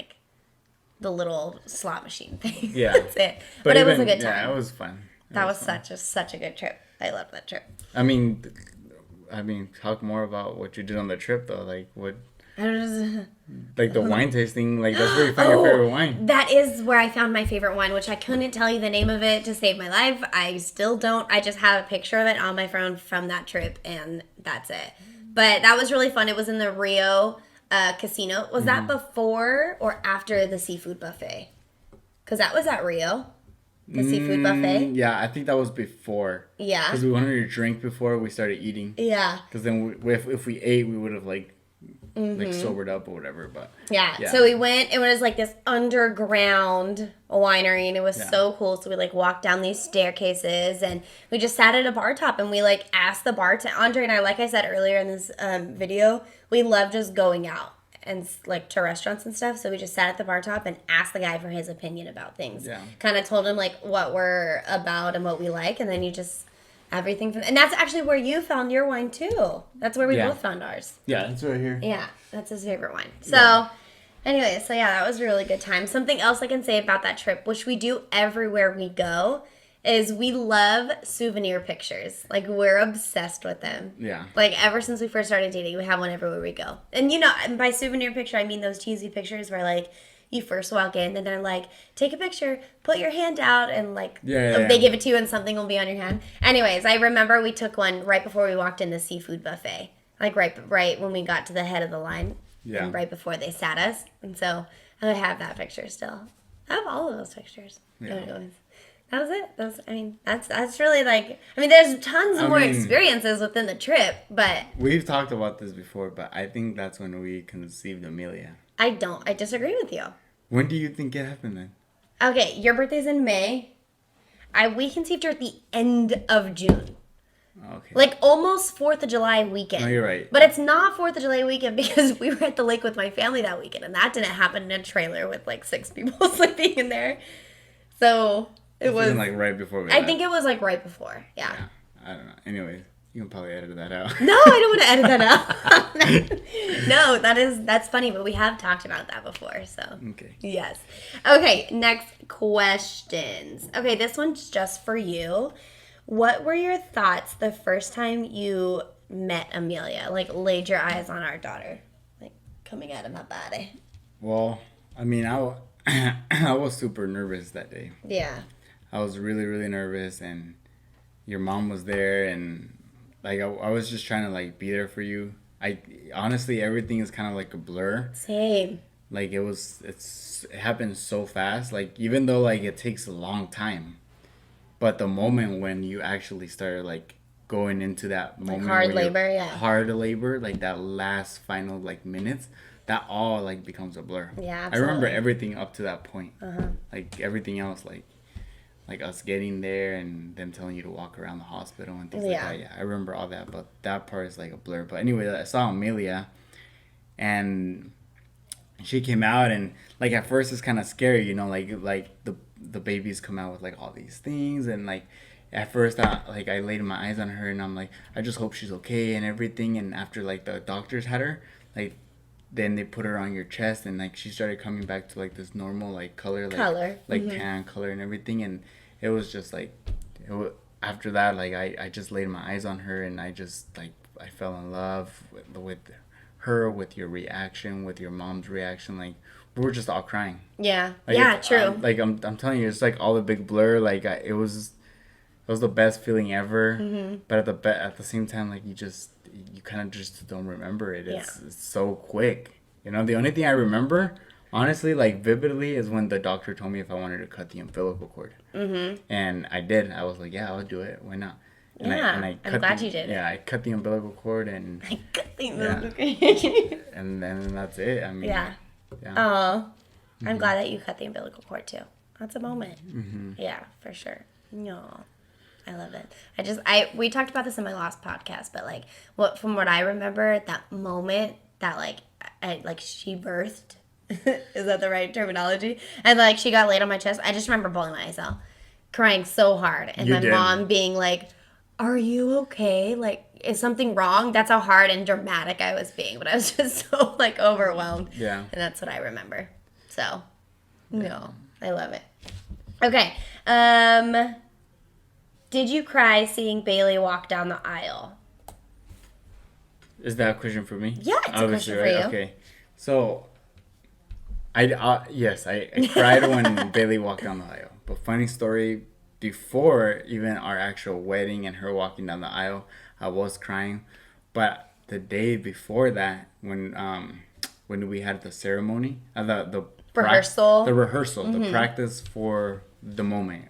the little slot machine thing. Yeah. That's it. But it was a good time. Yeah, it was fun. That was such a good trip. I loved that trip. I mean, talk more about what you did on the trip though. Like the wine tasting, like that's where you find your favorite wine. That is where I found my favorite wine, which I couldn't tell you the name of it to save my life. I still don't. I just have a picture of it on my phone from that trip, and that's it. But that was really fun. It was in the Rio casino. Was that before or after the seafood buffet? Because that was at Rio. The seafood buffet? Yeah, I think that was before. Yeah. Because we wanted to drink before we started eating. Yeah. Because then if we ate, we would have like sobered up or whatever. But yeah. So we went. It was like this underground winery, and it was so cool. So we like walked down these staircases, and we just sat at a bar top, and we like asked the bartender. Andre and I, like I said earlier in this video, we love just going out and like to restaurants and stuff. So we just sat at the bar top and asked the guy for his opinion about things. Yeah. Kind of told him like what we're about and what we like, and then you just everything from. And that's actually where you found your wine too. That's where we both found ours. Yeah, it's right here. Yeah, that's his favorite wine. So, anyway, that was a really good time. Something else I can say about that trip, which we do everywhere we go, is we love souvenir pictures. Like, we're obsessed with them. Yeah. Like, ever since we first started dating, we have one everywhere we go. And, you know, by souvenir picture, I mean those cheesy pictures where, like, you first walk in and they're like, take a picture, put your hand out, and, like, they give it to you and something will be on your hand. Anyways, I remember we took one right before we walked in the seafood buffet. Like, right when we got to the head of the line. Yeah. And right before they sat us. And so, I have that picture still. I have all of those pictures. Yeah. Anyways. That was it. That's really like, there's tons of more experiences within the trip, but. We've talked about this before, but I think that's when we conceived Amelia. I disagree with you. When do you think it happened then? Okay, your birthday's in May. We conceived her at the end of June. Okay. Like almost 4th of July weekend. No, you're right. But it's not 4th of July weekend because we were at the lake with my family that weekend, and that didn't happen in a trailer with like 6 people sleeping in there. So. It was like right before we left. I think it was like right before. Yeah. I don't know. Anyways, you can probably edit that out. No, I don't want to edit that out. No, that's funny, but we have talked about that before, so. Okay. Yes. Okay, next questions. Okay, this one's just for you. What were your thoughts the first time you met Amelia? Like laid your eyes on our daughter, like coming out of my body. Well, I was super nervous that day. Yeah. I was really, really nervous, and your mom was there, and like I was just trying to like be there for you. Honestly, everything is kind of like a blur. Same. Like it happened so fast. Like even though like it takes a long time, but the moment when you actually start like going into that moment, like hard labor, hard labor, like that last final like minutes. That all like becomes a blur. Yeah, absolutely. I remember everything up to that point. Like everything else, like us getting there and them telling you to walk around the hospital and things like that. Yeah, I remember all that, but that part is like a blur. But anyway, I saw Amelia, and she came out, and like at first it's kind of scary, you know, like the babies come out with like all these things, and like at first I laid my eyes on her, and I'm like, I just hope she's okay and everything. And after like the doctors had her, like. Then they put her on your chest, and like she started coming back to like this normal like color, tan color and everything, and it was just like, after that like I just laid my eyes on her, and I just like I fell in love with her, with your reaction, with your mom's reaction. Like we were just all crying. Yeah, like, true. I'm telling you, it's like all a big blur. Like it was the best feeling ever. But at the same time, like you kind of just don't remember it. It's so quick. You know, the only thing I remember, honestly, like vividly, is when the doctor told me if I wanted to cut the umbilical cord. And I did. I was like, yeah, I'll do it. Why not? And I'm glad you did. Yeah, I cut the umbilical cord, and I cut the umbilical cord. And then that's it. I mean, yeah. Oh, I'm glad that you cut the umbilical cord too. That's a moment. Yeah, for sure. No. I love it. We talked about this in my last podcast, but like from what I remember, that moment that like she birthed, is that the right terminology? And like she got laid on my chest. I just remember bawling my eyes out, crying so hard, and my mom being like, "Are you okay? Like, is something wrong?" That's how hard and dramatic I was being, but I was just so like overwhelmed. Yeah. And that's what I remember. So, no, I love it. Okay. Did you cry seeing Bayley walk down the aisle? Is that a question for me? Yeah, it's Obviously, a question for you. Okay. So, I cried when Bailey walked down the aisle. But funny story, before even our actual wedding and her walking down the aisle, I was crying. But the day before that, when we had the ceremony, Rehearsal. the rehearsal, the practice for the moment,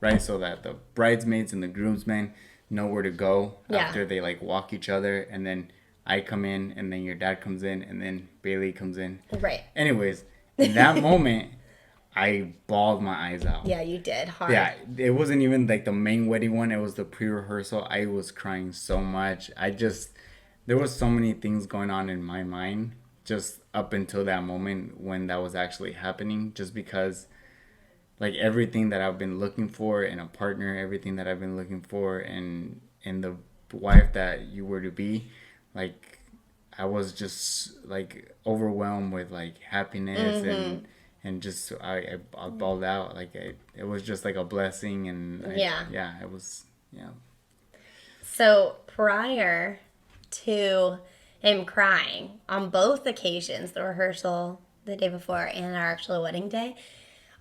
right? So that the bridesmaids and the groomsmen know where to go after they like walk each other, and then I come in, and then your dad comes in, and then Bailey comes in. Right. Anyways, in that moment, I bawled my eyes out. Yeah, you did. Hard. Yeah, it wasn't even like the main wedding one. It was the pre-rehearsal. I was crying so much. There was so many things going on in my mind just up until that moment when that was actually happening. Just because, like, everything that I've been looking for in a partner, everything that I've been looking for in the wife that you were to be, like, I was just like overwhelmed with like happiness and just I bawled out. Like it was just like a blessing, and it was. So prior to him crying on both occasions, the rehearsal the day before and our actual wedding day,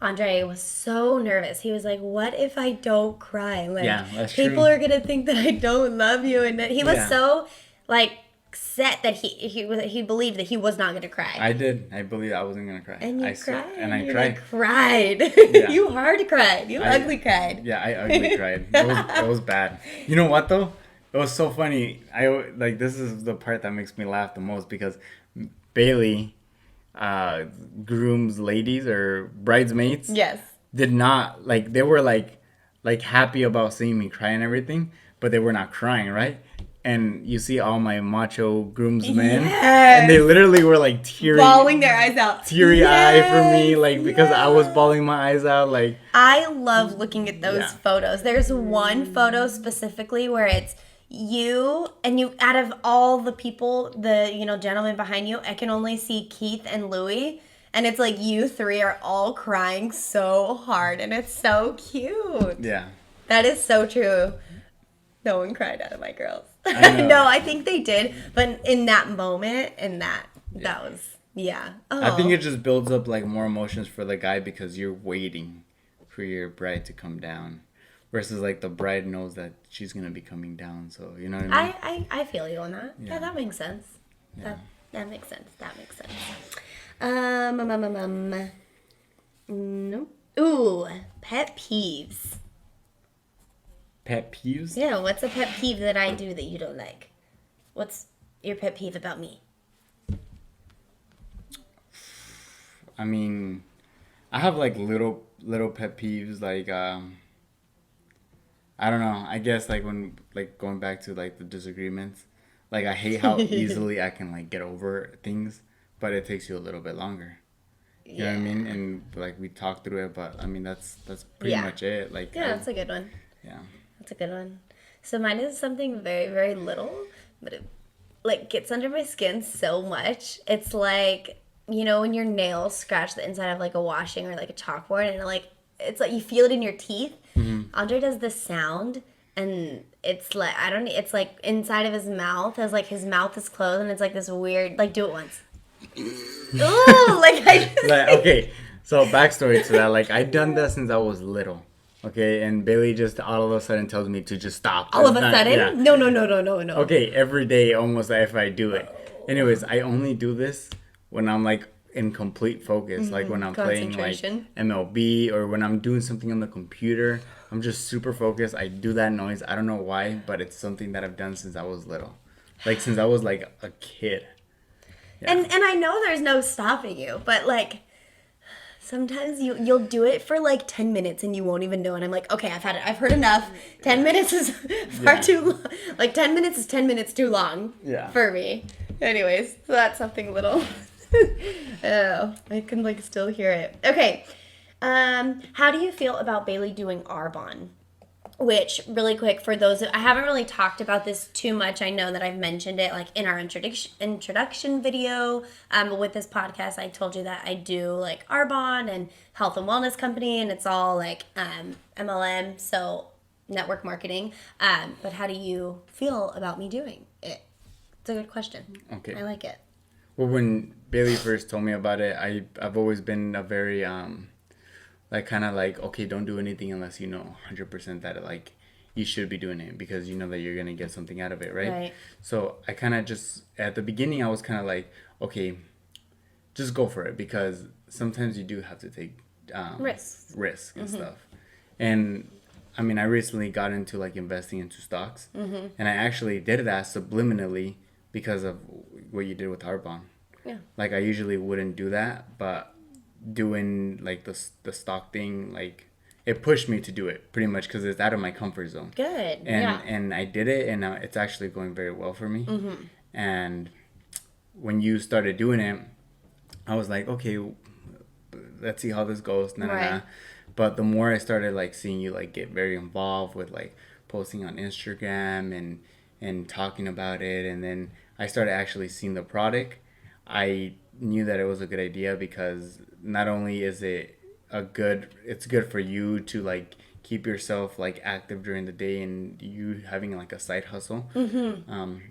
Andre was so nervous. He was like, "What if I don't cry? Like, that's people true. are gonna think that I don't love you." And that he was so like set that he believed that he was not gonna cry. I did. I believed I wasn't gonna cry. And you cried. And I you cried. Cried. Yeah. You hard cried. You ugly cried. Yeah, I ugly cried. It was bad. You know what though? It was so funny. This is the part that makes me laugh the most because Bailey, groom's ladies or bridesmaids, Yes, did not like. They were like happy about seeing me cry and everything, but they were not crying, right? And you see all my macho groomsmen, and they literally were like bawling their eyes out, teary-eyed for me, like because I was bawling my eyes out. Like I love looking at those photos. There's one photo specifically where it's you out of all the people, the gentlemen behind you, I can only see Keith and Louie, and it's like you three are all crying so hard, and it's so cute. Yeah, that is so true. No one cried out of my girls. No, I think they did, but in that moment, that was Oh. I think it just builds up like more emotions for the guy because you're waiting for your bride to come down, versus like the bride knows that she's gonna be coming down. So you know what I mean? I feel you on that. Yeah, that makes sense. Yeah. That makes sense. No. Ooh, pet peeves. Pet peeves? Yeah, what's a pet peeve that I do that you don't like? What's your pet peeve about me? I mean, I have like little pet peeves, like I don't know. I guess like when like going back to like the disagreements, like I hate how easily I can like get over things, but it takes you a little bit longer. You know what I mean? And like we talked through it, but I mean that's pretty much it. Like that's a good one. Yeah. That's a good one. So mine is something very, very little, but it like gets under my skin so much. It's like, when your nails scratch the inside of like a washing or like a chalkboard, and it's like you feel it in your teeth. Mm-hmm. Andre does this sound, and it's like it's like inside of his mouth, as like his mouth is closed, and it's like this weird, like, do it once. Ooh, like I just okay. So backstory to that, like I done that since I was little. Okay, and Bailey just all of a sudden tells me to just stop. All of a sudden? Yeah. No. Okay, every day almost if I do it. Anyways, I only do this when I'm like in complete focus, like when I'm playing like MLB or when I'm doing something on the computer. I'm just super focused. I do that noise. I don't know why, but it's something that I've done since I was little. Like since I was like a kid. Yeah. And I know there's no stopping you, but like sometimes you'll do it for like 10 minutes and you won't even know. And I'm like, okay, I've heard enough. 10 minutes is far too long. Like 10 minutes is 10 minutes too long for me. Anyways, so that's something little. Oh, I can like still hear it. Okay. How do you feel about Bailey doing Arbonne? Which, really quick, for those I haven't really talked about this too much. I know that I've mentioned it like in our introduction video with this podcast. I told you that I do like Arbonne and health and wellness company, and it's all like MLM, so network marketing. But how do you feel about me doing it? It's a good question. Okay. I like it. Well, when Bailey first told me about it, I've always been a very like kind of like, okay, don't do anything unless you know 100% that like you should be doing it because you know that you're gonna get something out of it, right? Right. So I kind of just at the beginning I was kind of like, okay, just go for it because sometimes you do have to take risk and stuff. And I mean, I recently got into like investing into stocks, and I actually did that subliminally because of what you did with Arbonne. Yeah. Like I usually wouldn't do that, but doing like the stock thing, like it pushed me to do it pretty much because it's out of my comfort zone. Good. And I did it, and it's actually going very well for me. And when you started doing it, I was like, okay, let's see how this goes. Nah, nah, Right. nah. But the more I started like seeing you like get very involved with like posting on Instagram and talking about it, and then I started actually seeing the product, I knew that it was a good idea because not only is it it's good for you to like keep yourself like active during the day and you having like a side hustle.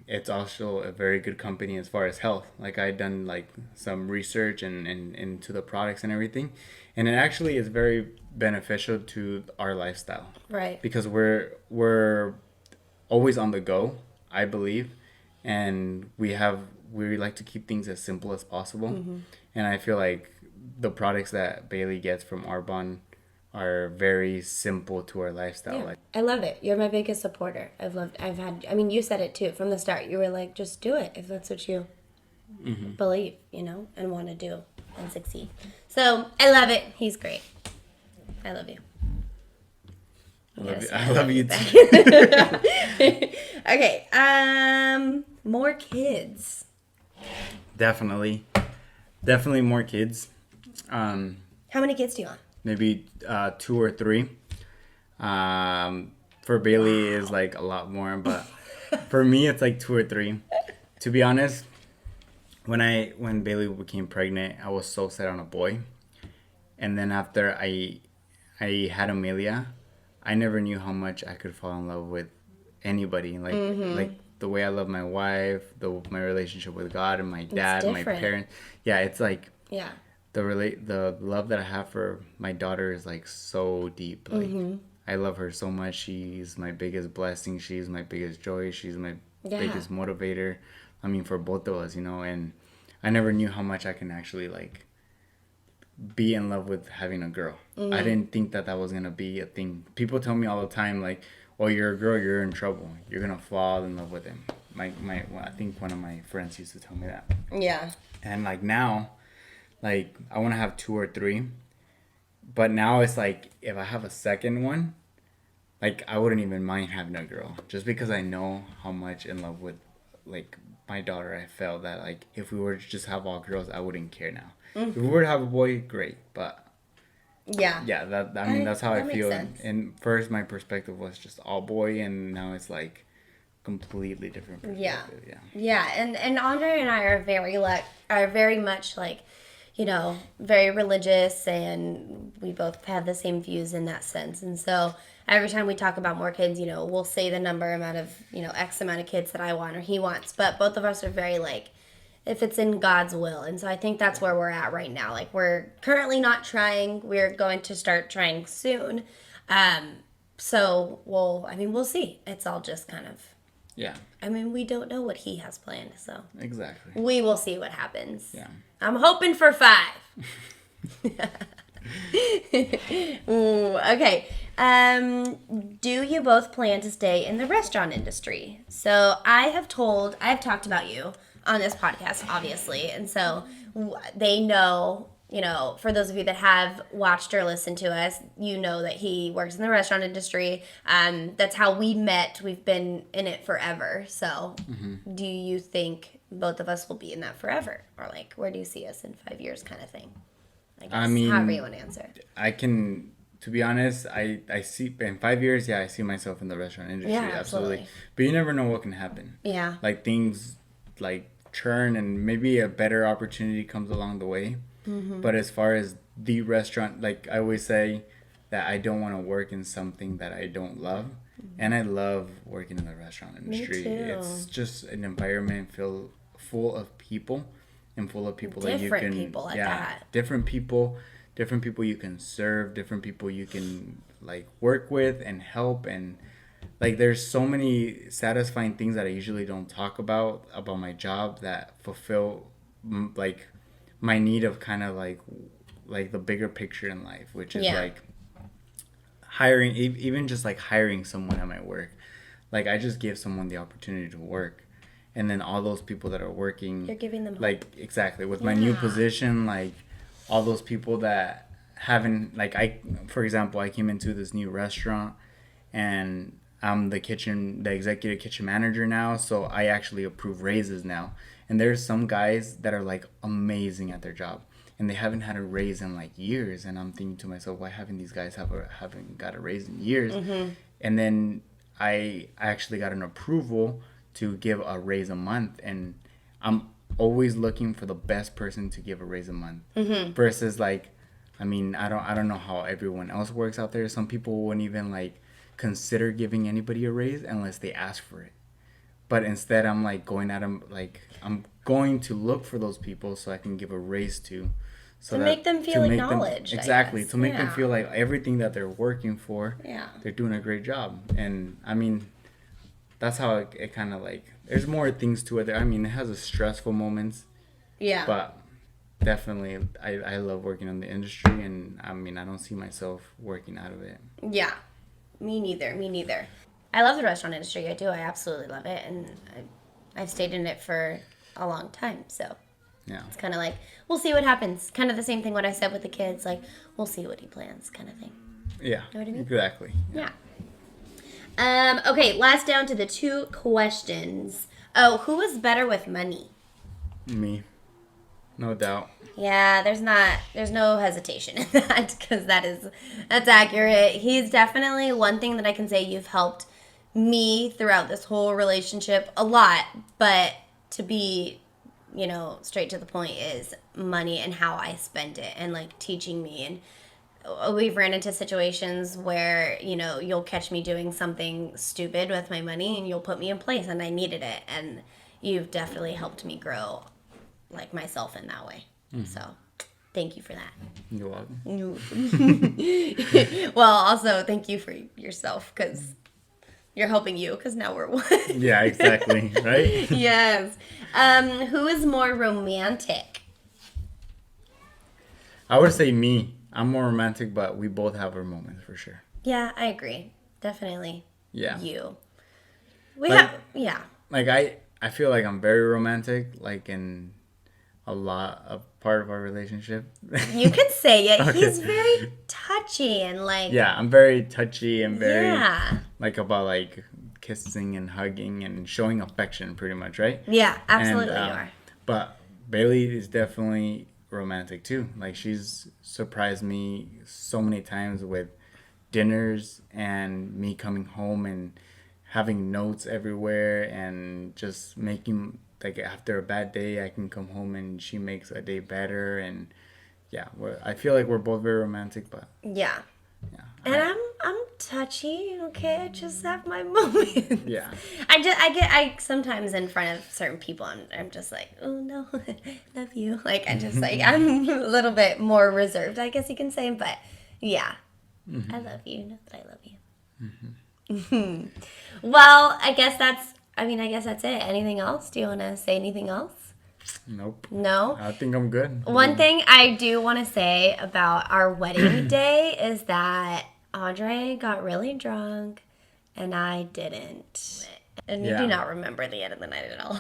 It's also a very good company as far as health. Like I done like some research and into the products and everything, and it actually is very beneficial to our lifestyle. Right. Because we're always on the go, I believe, and we like to keep things as simple as possible. And I feel like the products that Bailey gets from Arbonne are very simple to our lifestyle. Yeah. Like I love it. You're my biggest supporter. I mean, you said it too from the start. You were like, just do it if that's what you believe, you know, and want to do and succeed. So I love it. He's great. I love you. I love you too. Okay. More kids. Definitely more kids. How many kids do you want? Maybe 2 or 3. For Bailey is like a lot more, but for me it's like 2 or 3. To be honest, when Bailey became pregnant, I was so set on a boy, and then after I had Amelia, I never knew how much I could fall in love with anybody. Like the way I love my wife, my relationship with God and my dad, my parents. Yeah, it's like the love that I have for my daughter is like so deep. Like I love her so much. She's my biggest blessing. She's my biggest joy. She's my biggest motivator. I mean, for both of us, you know. And I never knew how much I can actually like be in love with having a girl. I didn't think that was gonna be a thing. People tell me all the time like, "Well, you're a girl, you're in trouble. You're gonna fall in love with him." I think one of my friends used to tell me that. Yeah. And like now, like I want to have 2 or 3, but now it's like if I have a second one, like I wouldn't even mind having a girl just because I know how much in love with like my daughter I felt that like if we were to just have all girls, I wouldn't care now. If we were to have a boy, great, but that's how I feel. And first my perspective was just all boy, and now it's like completely different perspective. And Andre and I are very much like, you know, very religious, and we both have the same views in that sense. And so every time we talk about more kids, you know, we'll say the amount of, you know, X amount of kids that I want or he wants, but both of us are very like, if it's in God's will. And so I think that's where we're at right now. Like we're currently not trying. We're going to start trying soon. So we'll see. It's all just kind of, I mean, we don't know what he has planned, so exactly. we will see what happens. Yeah. I'm hoping for 5. Ooh, okay. Do you both plan to stay in the restaurant industry? So I've talked about you on this podcast, obviously, and so they know, you know, for those of you that have watched or listened to us, you know that he works in the restaurant industry. That's how we met. We've been in it forever. So do you think both of us will be in that forever? Or like, where do you see us in 5 years kind of thing? I mean, however you want to answer. To be honest, I see in 5 years, I see myself in the restaurant industry. Yeah, absolutely. But you never know what can happen. Yeah. Like things like churn and maybe a better opportunity comes along the way. But as far as the restaurant, like I always say that I don't want to work in something that I don't love. And I love working in the restaurant industry. Me too. It's just an environment full of people and full of people that you can people at that. different people you can serve, different people you can like work with and help, and like there's so many satisfying things that I usually don't talk about my job that fulfill like my need of kind of like the bigger picture in life, which is like hiring, even just like hiring someone at my work. Like I just give someone the opportunity to work, and then all those people that are working, you're giving them hope. Like exactly with my new position, like all those people that haven't, like for example, I came into this new restaurant and I'm the executive kitchen manager now, so I actually approve raises now. And there's some guys that are like amazing at their job and they haven't had a raise in like years, and I'm thinking to myself, why haven't these guys haven't got a raise in years? And then I actually got an approval to give a raise a month, and I'm always looking for the best person to give a raise a month versus like, I mean, I don't know how everyone else works out there. Some people wouldn't even like consider giving anybody a raise unless they ask for it. But instead, I'm like going at them, like I'm going to look for those people so I can give a raise to. So to make them feel acknowledged. Exactly. To make them feel like everything that they're working for, they're doing a great job. And I mean, that's how it kind of like, there's more things to it. I mean, it has a stressful moments. Yeah. But definitely, I love working in the industry, and I mean, I don't see myself working out of it. Yeah. Me neither. I love the restaurant industry. I do. I absolutely love it. And I've stayed in it for a long time. So yeah, it's kind of like, we'll see what happens. Kind of the same thing what I said with the kids. Like, we'll see what he plans kind of thing. Yeah. Know what I mean? Exactly. Yeah. Okay, last down to the 2 questions. Oh, who was better with money? Me. No doubt. Yeah, there's no hesitation in that, because that's accurate. He's definitely one thing that I can say you've helped me throughout this whole relationship a lot, but to be, straight to the point is money and how I spend it, and like teaching me. And we've ran into situations where, you'll catch me doing something stupid with my money and you'll put me in place, and I needed it. And you've definitely helped me grow like myself in that way. So thank you for that. You're welcome. Well, also thank you for yourself, because you're helping you, because now we're one. Yeah, exactly. Right? Yes. Who is more romantic? I would say me. I'm more romantic, but we both have our moments for sure. Yeah, I agree. Definitely. Yeah. You. Yeah. Like I feel like I'm very romantic, like in a lot of part of our relationship. You could say it. Okay. He's very touchy and like. Yeah, I'm very touchy and very like about like kissing and hugging and showing affection, pretty much, right? Yeah, absolutely. You are. But Bayley is definitely romantic too. Like she's surprised me so many times with dinners and me coming home and having notes everywhere, and just making, like, after a bad day I can come home and she makes a day better. And yeah, I feel like we're both very romantic, but yeah. And I'm touchy, okay? I just have my moments. Yeah. I sometimes in front of certain people I'm just like, oh no, love you. Like I just like, I'm a little bit more reserved, I guess you can say, but yeah. I love you. Know that I love you. Well, I guess that's it. Anything else? Do you want to say anything else? Nope. No? I think I'm good. One thing I do want to say about our wedding day is that Andre got really drunk and I didn't. And you do not remember the end of the night at all.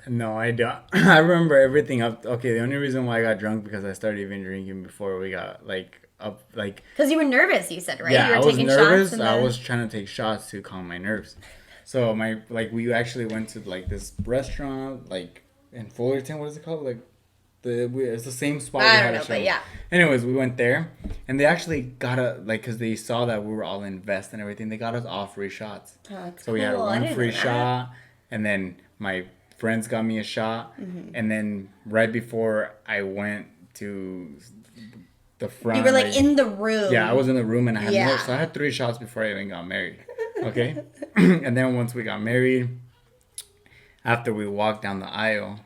No, I don't. I remember everything up. Okay, the only reason why I got drunk because I started even drinking before we got up. Because you were nervous, you said, right? Yeah, you were I was nervous. Shots I was trying to take shots to calm my nerves. So we actually went to this restaurant in Fullerton. What is it called? It's the same spot we had a show. But yeah. Anyways, we went there, and they actually got because they saw that we were all in vest and everything. They got us all free shots. Oh, so we had one free shot, and then my friends got me a shot, and then right before I went to the front, you were in the room. Yeah, I was in the room, and I had more. So I had 3 shots before I even got married. Okay. And then once we got married, after we walked down the aisle,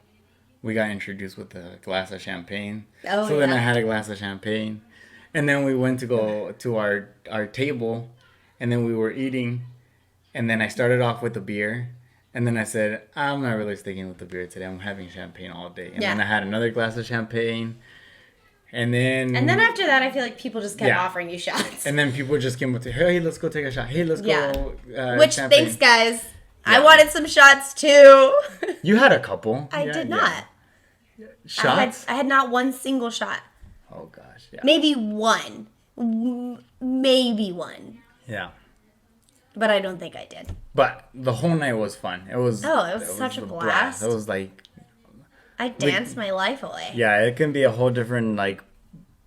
we got introduced with a glass of champagne. Oh, so then I had a glass of champagne. And then we went to go to our table, and then we were eating. And then I started off with the beer. And then I said, I'm not really sticking with the beer today. I'm having champagne all day. And then I had another glass of champagne. And then after that, I feel like people just kept offering you shots. And then people just came up to, hey, let's go take a shot. Hey, let's go. Which, champagne. Thanks, guys. Yeah. I wanted some shots, too. You had a couple. I did not. Shots? I had not one single shot. Oh, gosh. Yeah. Maybe one. Maybe one. Yeah. But I don't think I did. But the whole night was fun. It was such a blast. It was like... I danced my life away. Yeah, it can be a whole different, like,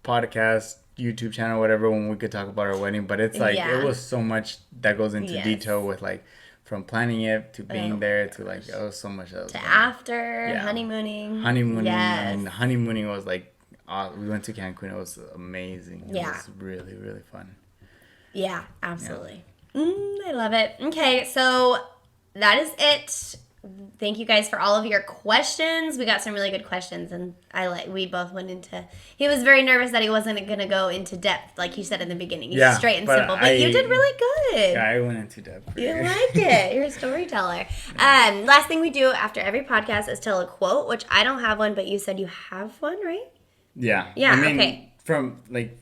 podcast, YouTube channel, whatever, when we could talk about our wedding. But it's like, it was so much that goes into detail with, like, from planning it to being there to, like, it was so much else. To after, honeymooning. And honeymooning was, like, we went to Cancun. It was amazing. It was really, really fun. Yeah, absolutely. I love it. Okay, so that is it. Thank you guys for all of your questions. We got some really good questions, and we both went into. He was very nervous that he wasn't going to go into depth, like you said in the beginning. He's straight and simple, but you did really good. Yeah, I went into depth. You like it. You're a storyteller. Last thing we do after every podcast is tell a quote, which I don't have one, but you said you have one, right? Yeah. Yeah. I mean, okay. From like.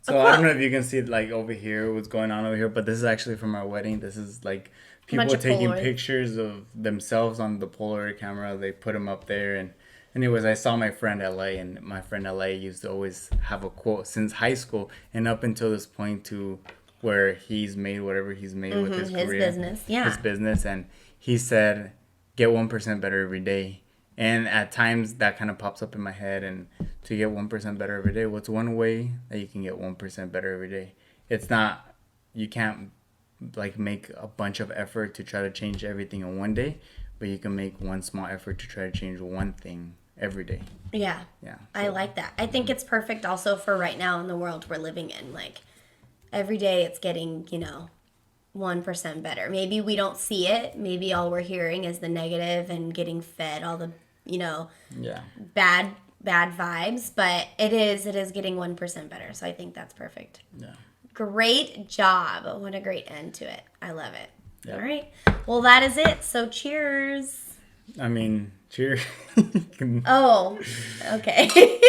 So I don't know if you can see like over here what's going on over here, but this is actually from our wedding. This is like people taking pictures of themselves on the Polaroid camera. They put them up there. And anyways, I saw my friend LA, and my friend LA used to always have a quote since high school and up until this point to where he's made whatever he's made with his career. His business. And he said, get 1% better every day. And at times that kind of pops up in my head, and to get 1% better every day, what's one way that you can get 1% better every day? It's not, you can't like make a bunch of effort to try to change everything in one day, but you can make one small effort to try to change one thing every day. Yeah. Yeah. So. I like that. I think it's perfect also for right now in the world we're living in. Like every day it's getting, 1% better. Maybe we don't see it. Maybe all we're hearing is the negative and getting fed all the bad vibes, but it is getting 1% better. So I think that's perfect. Yeah. Great job. What a great end to it. I love it. Yep. All right. Well, that is it. So cheers. I mean, cheers. Oh, okay.